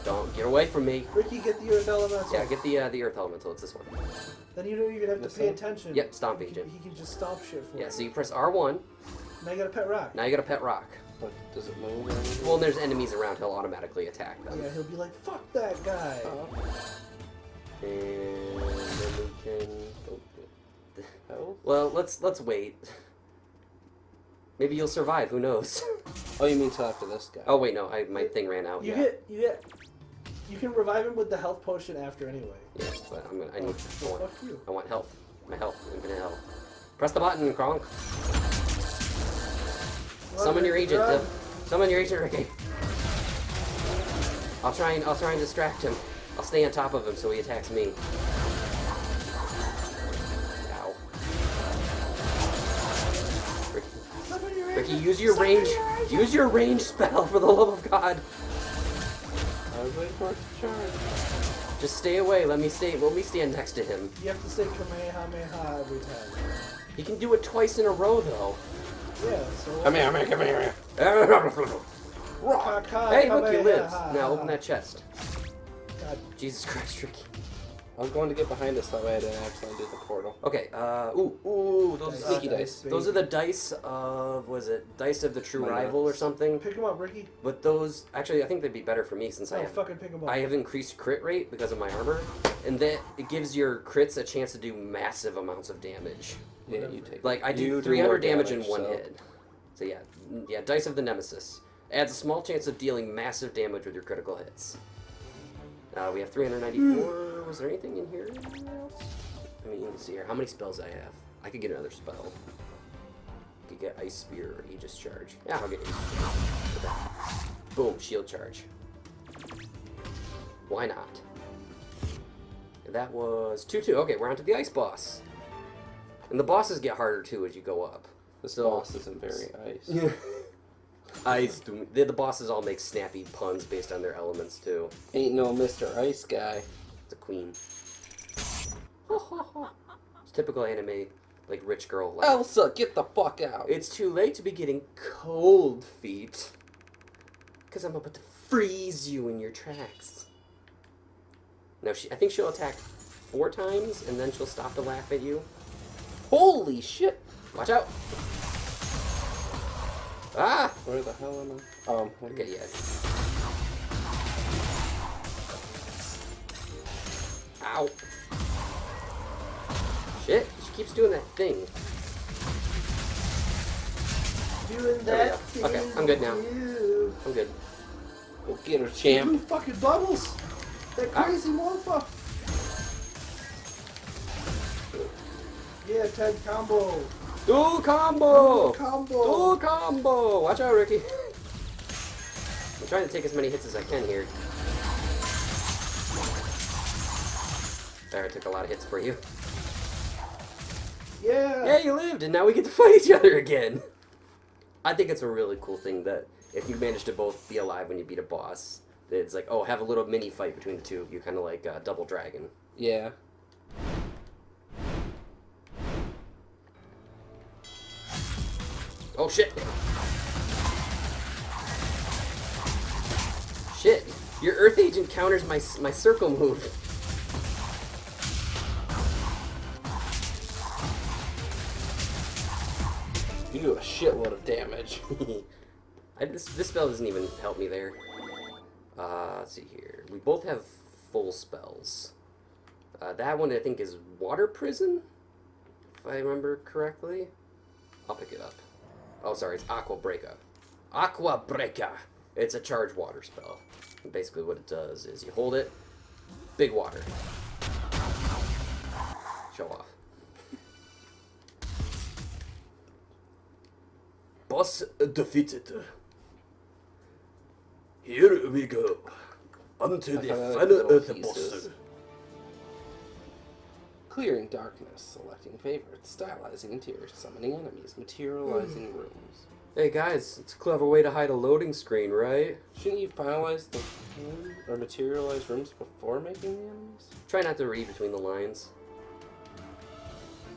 Don't get away from me.
Ricky, get the Earth Elemental.
Yeah, get the Earth Elemental. It's this one.
Then you don't even have to pay attention.
Yep, Stomp Agent.
He can just stomp shit for you.
Yeah, so you press R1.
Now you got a pet rock.
Now you got a pet rock.
But does it move or anything?
Well, there's enemies around. He'll automatically attack them.
Yeah, he'll be like, fuck that guy.
And then we can.
Oh.
Well, let's wait. Maybe you'll survive. Who knows?
Oh, you mean till after this guy?
Oh wait, no, my thing ran out.
You can revive him with the health potion after anyway.
Yeah, but I need.
Fuck you.
I want health. My health. Infinite health. Press the button, Kronk. Summon your agent. Summon your agent, Ricky. I'll try and distract him. I'll stay on top of him so he attacks me. Ow. Ricky, use your range. Use your range spell for the love of God.
I was waiting for it to charge.
Just stay away. Let me stand next to him.
You have to say Kamehameha every time.
He can do it twice in a row, though.
Yeah, so...
Come here.
Hey, look, you lived. Now open that chest.
God.
Jesus Christ, Ricky.
I was going to get behind us that way I didn't accidentally do the portal.
Okay, ooh, those
Sneaky dice.
Those are the dice of, Dice of the True
My
Rival or
nuts.
something?
Pick him up, Ricky.
But those, actually, I think they'd be better for me since
Oh, fucking pick him up.
I have increased crit rate because of my armor, and that it gives your crits a chance to do massive amounts of damage.
Yeah, you take
Like, I do
you
300
more
damage in one
so-
hit. So yeah, Dice of the Nemesis. Adds a small chance of dealing massive damage with your critical hits. We have 394. Was there anything in here else? I mean, you can see here. How many spells I have? I could get another spell. I could get Ice Spear or Aegis Charge. Yeah, I'll get Aegis Charge. Okay. Boom, Shield Charge. Why not? And that was 2-2. Okay, we're on to the Ice Boss. And the bosses get harder too as you go up.
This boss isn't very ice.
Ice. The bosses all make snappy puns based on their elements too.
Ain't no Mr. Ice guy.
It's a queen. It's typical anime, like rich girl laugh.
Elsa, get the fuck out.
It's too late to be getting cold feet. Because I'm about to freeze you in your tracks. No, I think she'll attack 4 times and then she'll stop to laugh at you.
Holy shit.
Watch out! Ah!
Where the hell am I?
Okay, yeah. Ow. Shit, she keeps doing that thing.
Doing
There we
that
go.
thing.
Okay, I'm good now.
You.
I'm good.
Go get her,
Blue
champ.
fucking bubbles. That crazy motherfucker. Yeah, Ted combo.
Do combo!
Combo.
Do combo! Watch out, Ricky. I'm trying to take as many hits as I can here. There, I took a lot of hits for you.
Yeah.
Yeah, you lived, and now we get to fight each other again. I think it's a really cool thing that if you manage to both be alive when you beat a boss, that it's like, oh, have a little mini fight between the two of you, kind of like Double Dragon.
Yeah.
Oh, shit. Shit. Your Earth Agent counters my circle move.
You do a shitload of damage.
This spell doesn't even help me there. Let's see here. We both have full spells. That one I think is Water Prison, if I remember correctly. I'll pick it up. Oh, sorry, it's Aqua Breaka. Aqua Breaka! It's a charged water spell. And basically what it does is you hold it, big water. Show off. Boss defeated. Here we go. Onto the final Earth boss.
Clearing darkness, selecting favorites, stylizing interiors, summoning enemies, materializing rooms.
Hey guys, it's a clever way to hide a loading screen, right?
Shouldn't you finalize the room or materialize rooms before making the enemies?
Try not to read between the lines.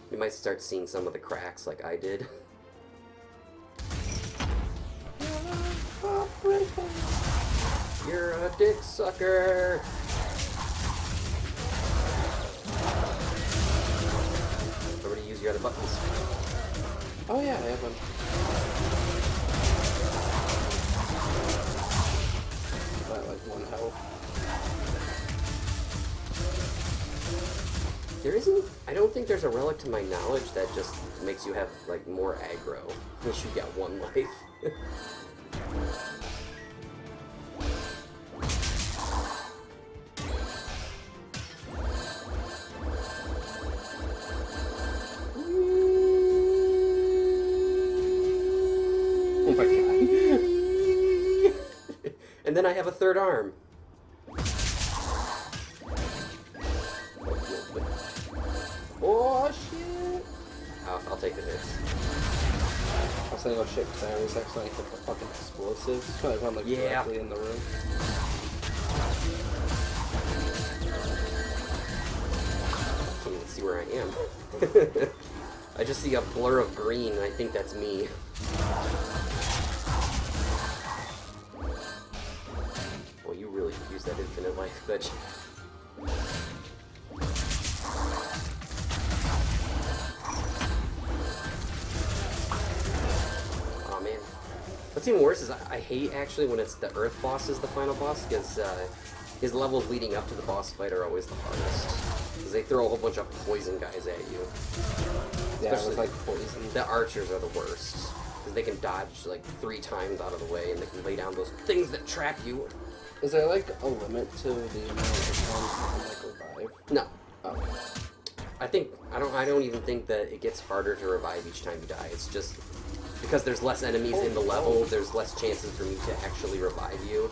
You might start seeing some of the cracks like I did. You're a dick sucker! Remember to use your other buttons.
Oh yeah, I have one. About like 1 health.
There isn't... I don't think there's a relic to my knowledge that just makes you have, like, more aggro. Unless you get 1 life.
Oh my god.
And then I have a 3rd arm.
Oh shit!
I'll take the hits.
I was saying, oh shit, because I always accidentally hit the fucking explosives. So I run like
Yeah.
directly in the room.
I can't even see where I am. I just see a blur of green, and I think that's me. Boy, you really could use that infinite life, bitch. Oh man. What's even worse is I hate actually when it's the Earth boss is the final boss, because his levels leading up to the boss fight are always the hardest. Because they throw a whole bunch of poison guys at you.
Yeah, it
Especially
was like poison.
The archers are the worst. Because they can dodge like 3 times out of the way, and they can lay down those things that trap you.
Is there like a limit to the amount of times you can like revive?
No.
Oh.
I don't even think that it gets harder to revive each time you die. It's just because there's less enemies in the level, there's less chances for me to actually revive you.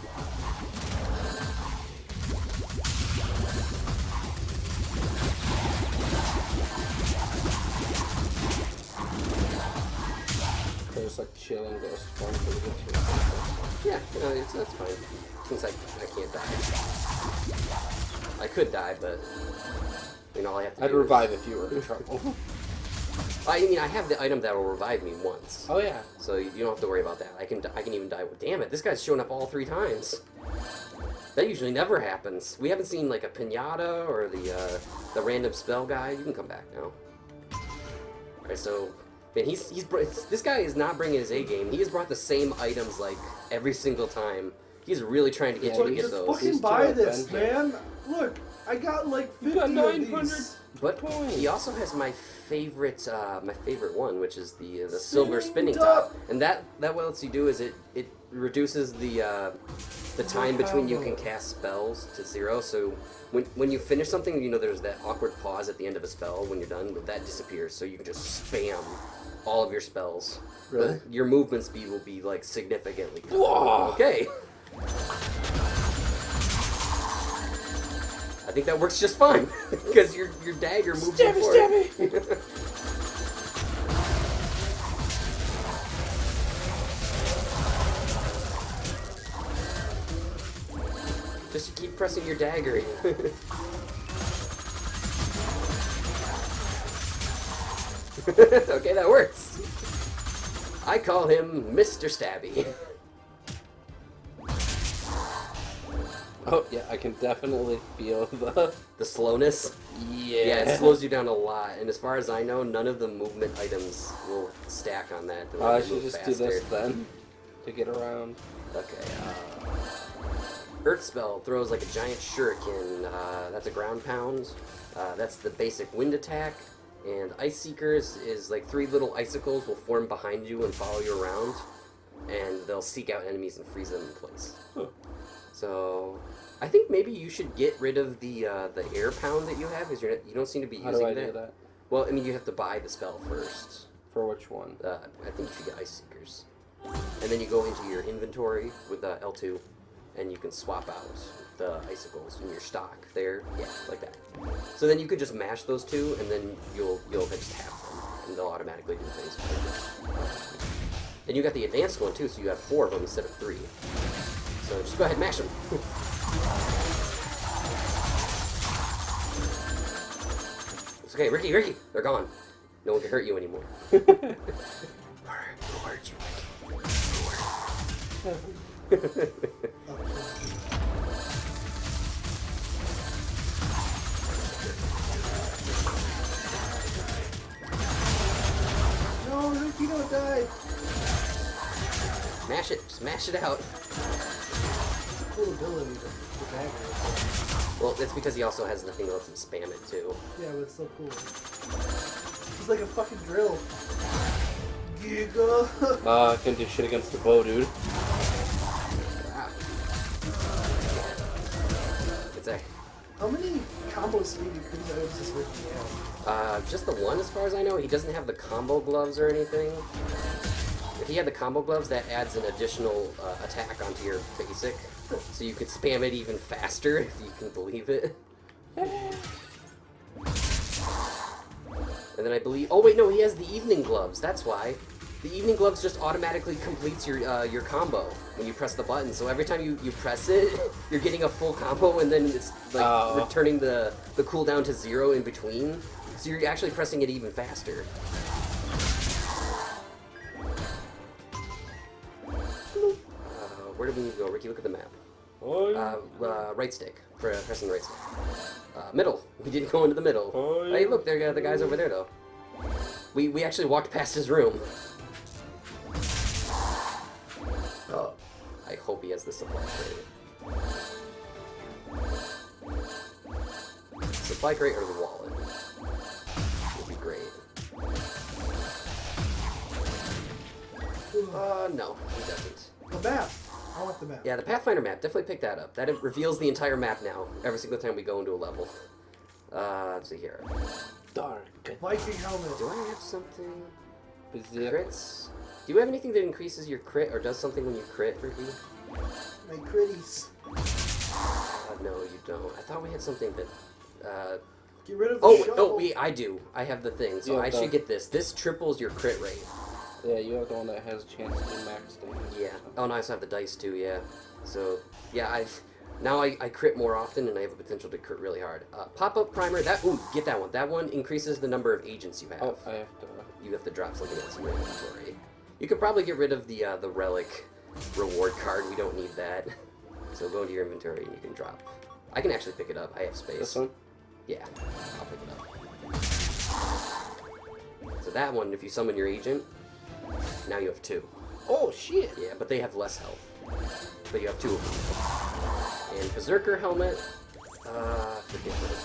There's like chilling ghost form for the good too.
Yeah, that's fine. Since I can't die. I could die, but all I have to
I'd
do
revive if you were in trouble.
I mean, I have the item that will revive me once.
Oh yeah.
So you don't have to worry about that. I can even die with... Damn it, this guy's shown up all 3 times. That usually never happens. We haven't seen like a pinata or the random spell guy. You can come back now. Alright, so... Man, this guy is not bringing his A game. He has brought the same items like every single time. He's really trying to get you to get
Just
those.
fucking buy this, man. Look, I got like 50
You got
of
900
these.
But
points.
he also has my favorite one, which is the silver spinning
top.
top. And that what lets you do is it reduces the time between you can cast spells to 0. So when you finish something, there's that awkward pause at the end of a spell when you're done, but that disappears. So you can just spam all of your spells.
Really?
But your movement speed will be like significantly cut.
Whoa.
Okay. I think that works just fine because your dagger moves you forward. Just keep pressing your dagger. Okay, that works. I call him Mr. Stabby.
Oh yeah, I can definitely feel
The slowness. Yeah, it slows you down a lot. And as far as I know, none of the movement items will stack on that. To
I
let you
should
move
just
faster.
do this then to get around.
Okay. Earth Spell throws like a giant shuriken. That's a ground pound. That's the basic wind attack. And Ice Seekers is like 3 little icicles will form behind you and follow you around. And they'll seek out enemies and freeze them in place.
Huh.
So I think maybe you should get rid of the air pound that you have because you don't seem to be
How
using
do I
that.
do that?
Well, I mean, you have to buy the spell first.
For which one?
I think you should get Ice Seekers. And then you go into your inventory with L2, and you can swap out the icicles in your stock there. Yeah, like that. So then you could just mash those 2, and then you'll just have them, and they'll automatically do things for you. And you got the advanced one too, so you have 4 of them instead of 3. So just go ahead and mash them. It's okay, Ricky, they're gone. No one can hurt you anymore. Who hurt you, Ricky?
No, Ricky, don't die.
Mash it, just mash it out.
Cool ability, the dagger.
Well, it's because he also has the thing that lets him spam it too.
Yeah, but it's so cool. He's like a fucking drill. Giga.
I can do shit against the bow, dude.
Ah. It's a
How many combo speed cruisers does Ricky have?
just the one as far as I know. He doesn't have the combo gloves or anything. If he had the combo gloves, that adds an additional attack onto your basic. So you could spam it even faster, if you can believe it. And then I believe... Oh, wait, no, he has the evening gloves. That's why. The evening gloves just automatically completes your combo when you press the button. So every time you press it, you're getting a full combo, and then it's like returning the cooldown to 0 in between. So you're actually pressing it even faster. Where do we need to go? Ricky, look at the map. Right stick. Pressing right stick. Middle. We didn't go into the middle. Hey, look, there the guy's over there, though. We actually walked past his room. Oh, I hope he has the supply crate. Supply crate or the wallet would be great. No, he doesn't.
The map. I want the map.
Yeah, the Pathfinder map. Definitely pick that up. That reveals the entire map now, every single time we go into a level. Let's see here.
Dark.
Viking helmet.
Do I have something?
Zip.
Crits? Do you have anything that increases your crit or does something when you crit, Ricky?
My critties.
No, you don't. I thought we had something that...
Get rid of the shovel.
wait, I do. I have the thing, so I should get this. This triples your crit rate.
Yeah, you have the one that has a chance to do max damage.
Yeah. Oh, no, I also have the dice too, yeah. So, yeah, now I crit more often, and I have the potential to crit really hard. Pop-up primer, get that one. That one increases the number of agents you have.
Oh, I have to...
You have to drop something else in your inventory. You could probably get rid of the relic reward card. We don't need that. So go into your inventory and you can drop. I can actually pick it up. I have space.
This one?
Yeah, I'll pick it up. So that one, if you summon your agent, now you have 2.
Oh, shit!
Yeah, but they have less health. But you have 2 of them. And Berserker helmet, forget what it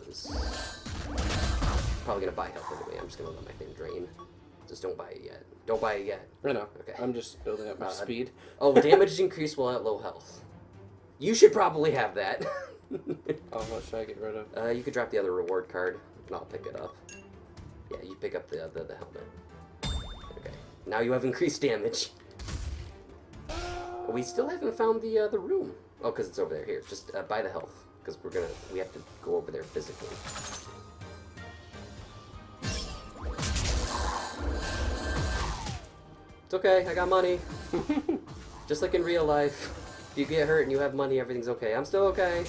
does. Probably gonna buy health anyway. I'm just gonna let my thing drain. Just don't buy it yet. Don't buy it yet.
I know.
Okay.
I'm just building up my speed.
Oh, damage increase while at low health. You should probably have that.
Oh, what should I get rid of?
You could drop the other reward card, and I'll pick it up. Yeah, you pick up the helmet. Okay. Now you have increased damage. We still haven't found the room. Oh, because it's over there. Here, just buy the health, because we have to go over there physically. It's okay, I got money. Just like in real life. If you get hurt and you have money, everything's okay. I'm still okay.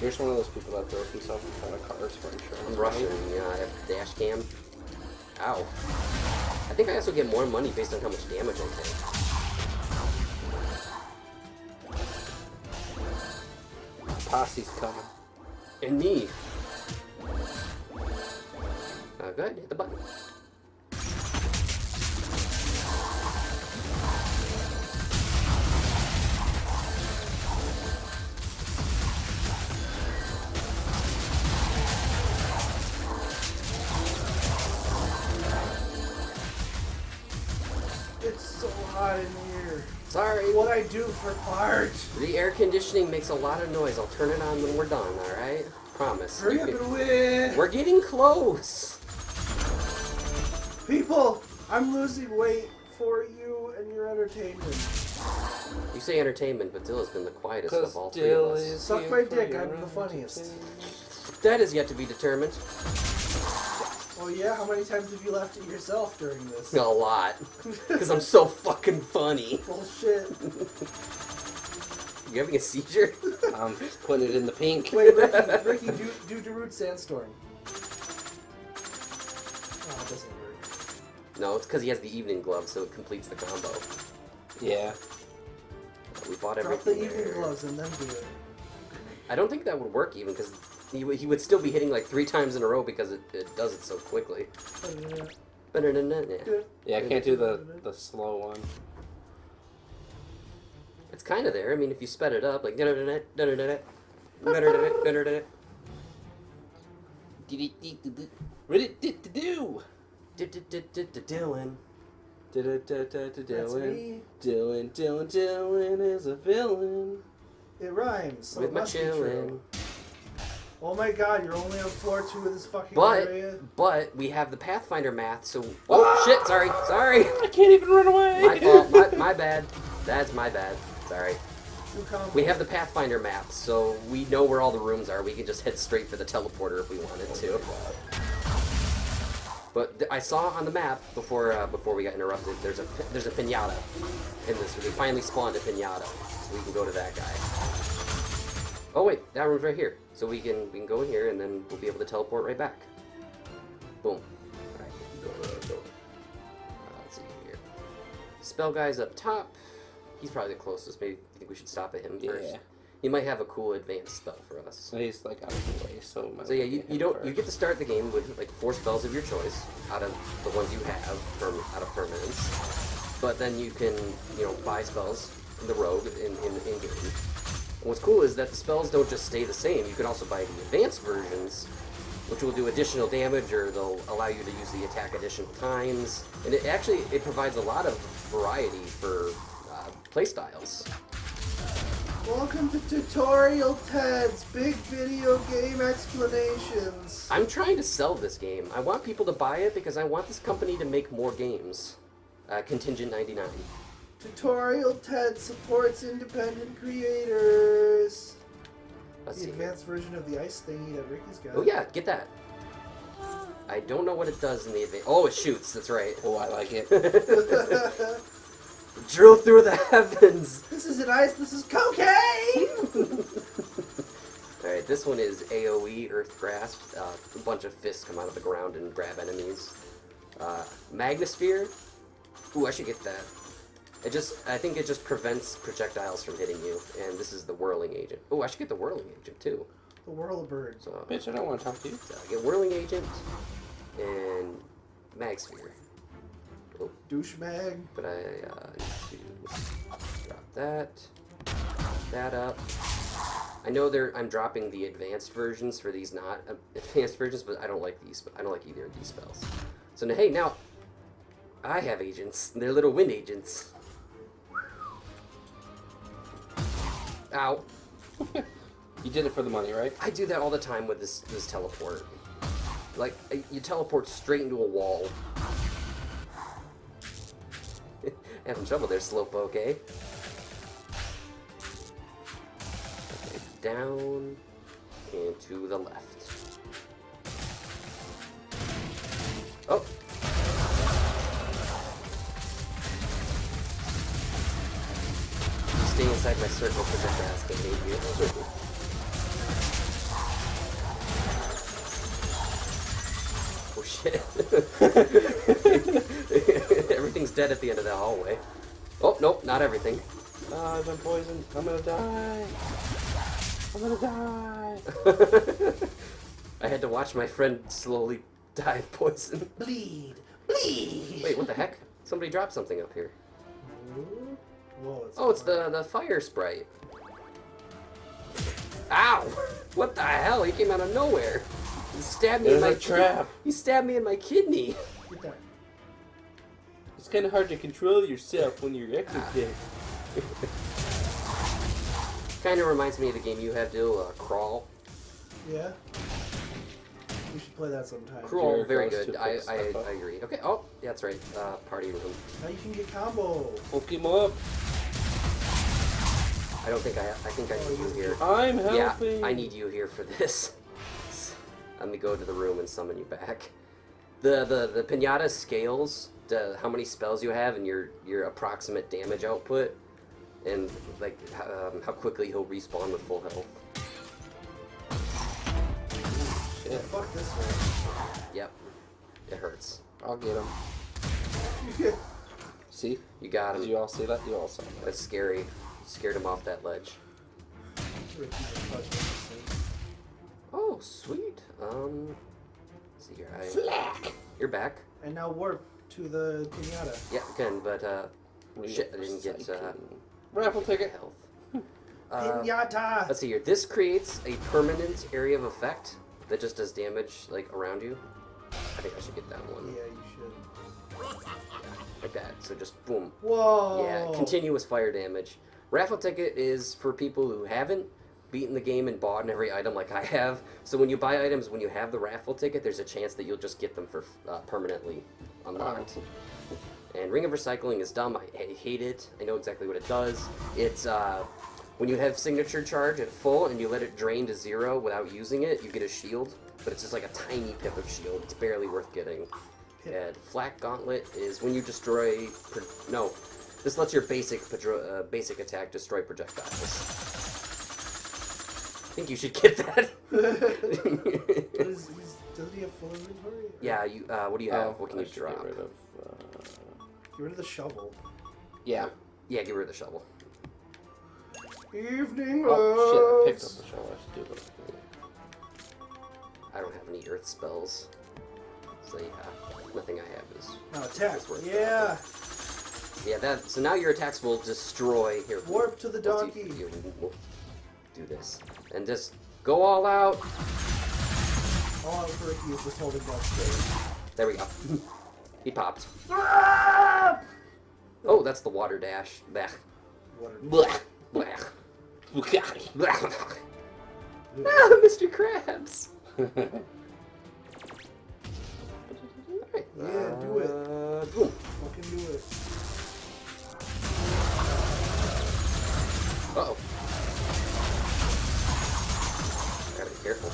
You're just one of those people that throws himself in front of cars for insurance.
I'm Russian, yeah, I have a dash cam. Ow. I think I also get more money based on how much damage I take.
Posse's coming.
And me. Go ahead, hit the button.
It's so hot in here.
Sorry.
What I do for art.
The air conditioning makes a lot of noise. I'll turn it on when we're done, alright? Promise.
Hurry up and win.
We're getting close.
People, I'm losing weight for you and your entertainment.
You say entertainment, but Dilla's been the quietest of all 3 of us.
Suck my dick, I'm the funniest.
That is yet to be determined.
Oh yeah? How many times have you laughed at yourself during this?
A lot. Because I'm so fucking funny.
Bullshit.
You having a seizure?
I'm putting it in the pink.
Wait, Ricky, do Darude Sandstorm. Oh, it doesn't work.
No, it's because he has the evening glove, so it completes the combo.
Yeah.
We bought
Drop
everything
the evening
there.
gloves and then do it.
I don't think that would work even, because he would still be hitting like 3 times in a row because it does it so quickly.
Yeah, I can't do the slow one.
It's kind of there. I mean, if you sped it up, like... Dylan.
That's me.
Dylan is a villain.
It rhymes, so
With
it
my
must be
chillin'.
true. Oh my god, you're only on floor 2 of this fucking area?
But we have the Pathfinder math, so... Oh, shit, sorry.
I can't even run away.
My fault, my bad. That's my bad. Sorry. We have the Pathfinder map, so we know where all the rooms are. We can just head straight for the teleporter if we wanted to. But I saw on the map before we got interrupted. There's a pinata in this. We finally spawned a pinata, so we can go to that guy. Oh wait, that room's right here. So we can go in here and then we'll be able to teleport right back. Boom. All right, go. Let's see here. Spell guy's up top. He's probably the closest. Maybe you think we should stop at him first.
Yeah.
He might have a cool advanced spell for us.
So he's like out of the way, so.
So yeah, you get to start the game with like 4 spells of your choice out of the ones you have out of permanence. But then you can buy spells from the rogue in game. And what's cool is that the spells don't just stay the same. You can also buy the advanced versions, which will do additional damage, or they'll allow you to use the attack additional times. And it provides a lot of variety for playstyles.
Welcome to Tutorial Ted's Big Video Game Explanations.
I'm trying to sell this game. I want people to buy it because I want this company to make more games. Contingent 99.
Tutorial Ted supports independent creators.
Let's
The
see.
advanced version of the ice thingy that Ricky's got.
Oh yeah, get that. I don't know what it does in the advance. Oh, it shoots. That's right.
Oh, I like it.
Drill through the heavens.
This isn't ice, this is cocaine!
Alright, this one is AoE, Earth Grasp. A bunch of fists come out of the ground and grab enemies. Magnosphere. Ooh, I should get that. I think it just prevents projectiles from hitting you. And this is the Whirling Agent. Oh, I should get the Whirling Agent too.
The Whirlbird.
So,
Bitch, I don't want to talk to you.
I get Whirling Agent and Magsphere. Oh,
Douchebag.
but I need to drop that up. I know I'm dropping the advanced versions for these not advanced versions, but I don't like these. I don't like either of these spells. So hey, now I have agents. They're little wind agents. Ow!
You did it for the money, right?
I do that all the time with this teleport. Like you teleport straight into a wall. Having trouble there, Slowpoke, eh? Okay, down and to the left. Oh! You stay inside my circle because that ass can hate you. Oh shit. Everything's dead at the end of that hallway. Oh, nope, not everything.
I've been poisoned. I'm gonna die. I'm gonna die.
I had to watch my friend slowly die of poison.
Bleed. Bleed.
Wait, what the heck? Somebody dropped something up here.
Whoa,
Oh, it's the fire sprite. Ow! What the hell? He came out of nowhere. He stabbed me
There's
in my
a trap.
He stabbed me in my kidney.
Get that.
It's kind of hard to control yourself when you're executed.
Kind of reminds me of the game you have to Crawl.
Yeah? We should play that sometime.
Crawl,
Jared
very
goes
good.
to
I
fix stuff up.
agree. Okay. Oh, yeah, that's right. Party room.
Now you can get combo.
Hook him up.
I don't think I think I need you here.
I'm helping.
Yeah, I need you here for this. Let me go to the room and summon you back. The pinata scales how many spells you have and your approximate damage output, and like how quickly he'll respawn with full health.
Yeah, fuck this one.
Yep, it hurts.
I'll get him. See?
You got him.
Did you all see that? You all saw that.
That's scary. You scared him off that ledge. Oh, sweet. Let's see here.
Flack!
You're back.
And now warp to the pinata.
Yeah, again, but shit, I didn't get
raffle ticket.
health.
Pinata!
Let's see here. This creates a permanent area of effect that just does damage like around you. I think I should get that one.
Yeah, you should.
Like that. So just boom.
Whoa!
Yeah, continuous fire damage. Raffle ticket is for people who haven't beaten the game and bought every item like I have. So when you buy items, when you have the raffle ticket, there's a chance that you'll just get them for permanently unlocked. And Ring of Recycling is dumb. I hate it. I know exactly what it does. It's when you have signature charge at full and you let it drain to 0 without using it, you get a shield. But it's just like a tiny pip of shield. It's barely worth getting. And Flak Gauntlet is when you destroy... No, this lets your basic attack destroy projectiles. I think you should get that.
Does he have full inventory?
Yeah, you. What do you have? What can you
I should
drop?
Get rid of,
Get rid of the shovel.
yeah.
Yeah, get rid of the shovel.
Evening
Oh shit! I picked up the shovel. I should do that.
I don't have any earth spells, so yeah, nothing I have is.
Now attack.
is worth
Yeah.
dropping. Yeah, that. So now your attacks will destroy. Here.
Warp to the
we'll
donkey.
we'll do this and just go all out.
All out for Ricky is just holding that straight.
There we go. He popped.
Ah!
Oh, that's the water dash. Blech.
Water.
Blech. Blech.
Bugatti.
Blech. Ah, Mr. Krabs. Alright.
Yeah, do it.
Boom.
Fucking do it.
Uh-oh. Gotta be careful.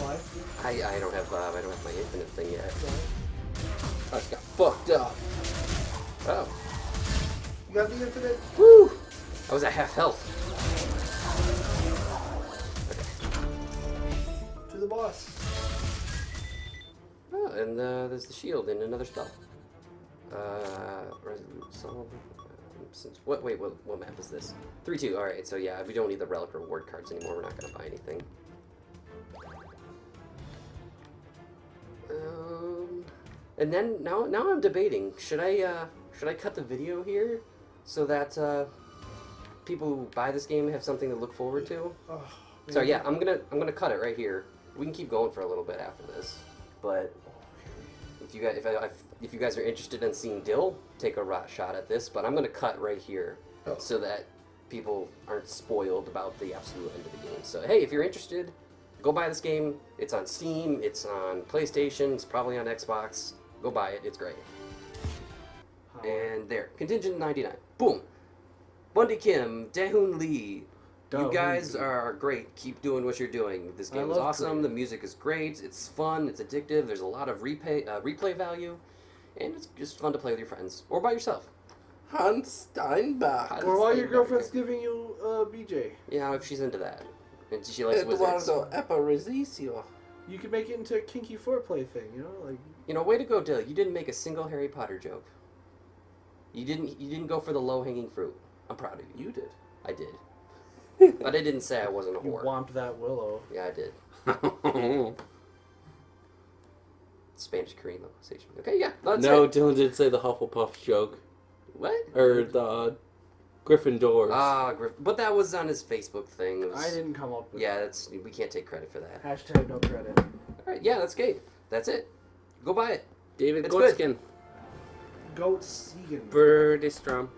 Why?
I don't have my infinite thing yet.
I just got fucked up.
Oh.
You got the infinite?
Woo! I was at half health.
To the boss.
Oh, and there's the shield and another spell. Resolute Solve. What map is this? 3-2. All right. So yeah, we don't need the relic reward cards anymore. We're not gonna buy anything. And then now I'm debating. Should I cut the video here so that people who buy this game have something to look forward to?
Oh,
So yeah, I'm gonna cut it right here. We can keep going for a little bit after this, but if you guys are interested in seeing Dill take a shot at this, but I'm gonna cut right here so that people aren't spoiled about the absolute end of the game. So hey, if you're interested, go buy this game. It's on Steam. It's on PlayStation. It's probably on Xbox. Go buy it. It's great. And there, contingent 99. Boom. Bundy Kim, Daehoon Lee. You guys are great. Keep doing what you're doing. This game is awesome.
Korea.
The music is great. It's fun. It's addictive. There's a lot of replay value, and it's just fun to play with your friends or by yourself.
Hans Steinbach.
Or while your girlfriend's giving you BJ.
Yeah, if she's into that, and she likes wizards.
Eduardo Aparicio.
You could make it into a kinky foreplay thing, you know, like.
You know, way to go, Dill. You didn't make a single Harry Potter joke. You didn't go for the low-hanging fruit. I'm proud of you.
You did.
I did. But I didn't say I wasn't a
You
whore.
womped that willow.
Yeah, I did. Spanish Korean localization. Okay, yeah. That's
No,
it.
Dylan did say the Hufflepuff joke.
What?
Or the Gryffindors.
Ah, but that was on his Facebook thing. It was,
I didn't come up with
Yeah, we can't take credit for that.
Hashtag no credit.
All right, yeah, that's great. That's it. Go buy it.
David
It's good.
Gotskin.
Goat Segan.
Birdistrom.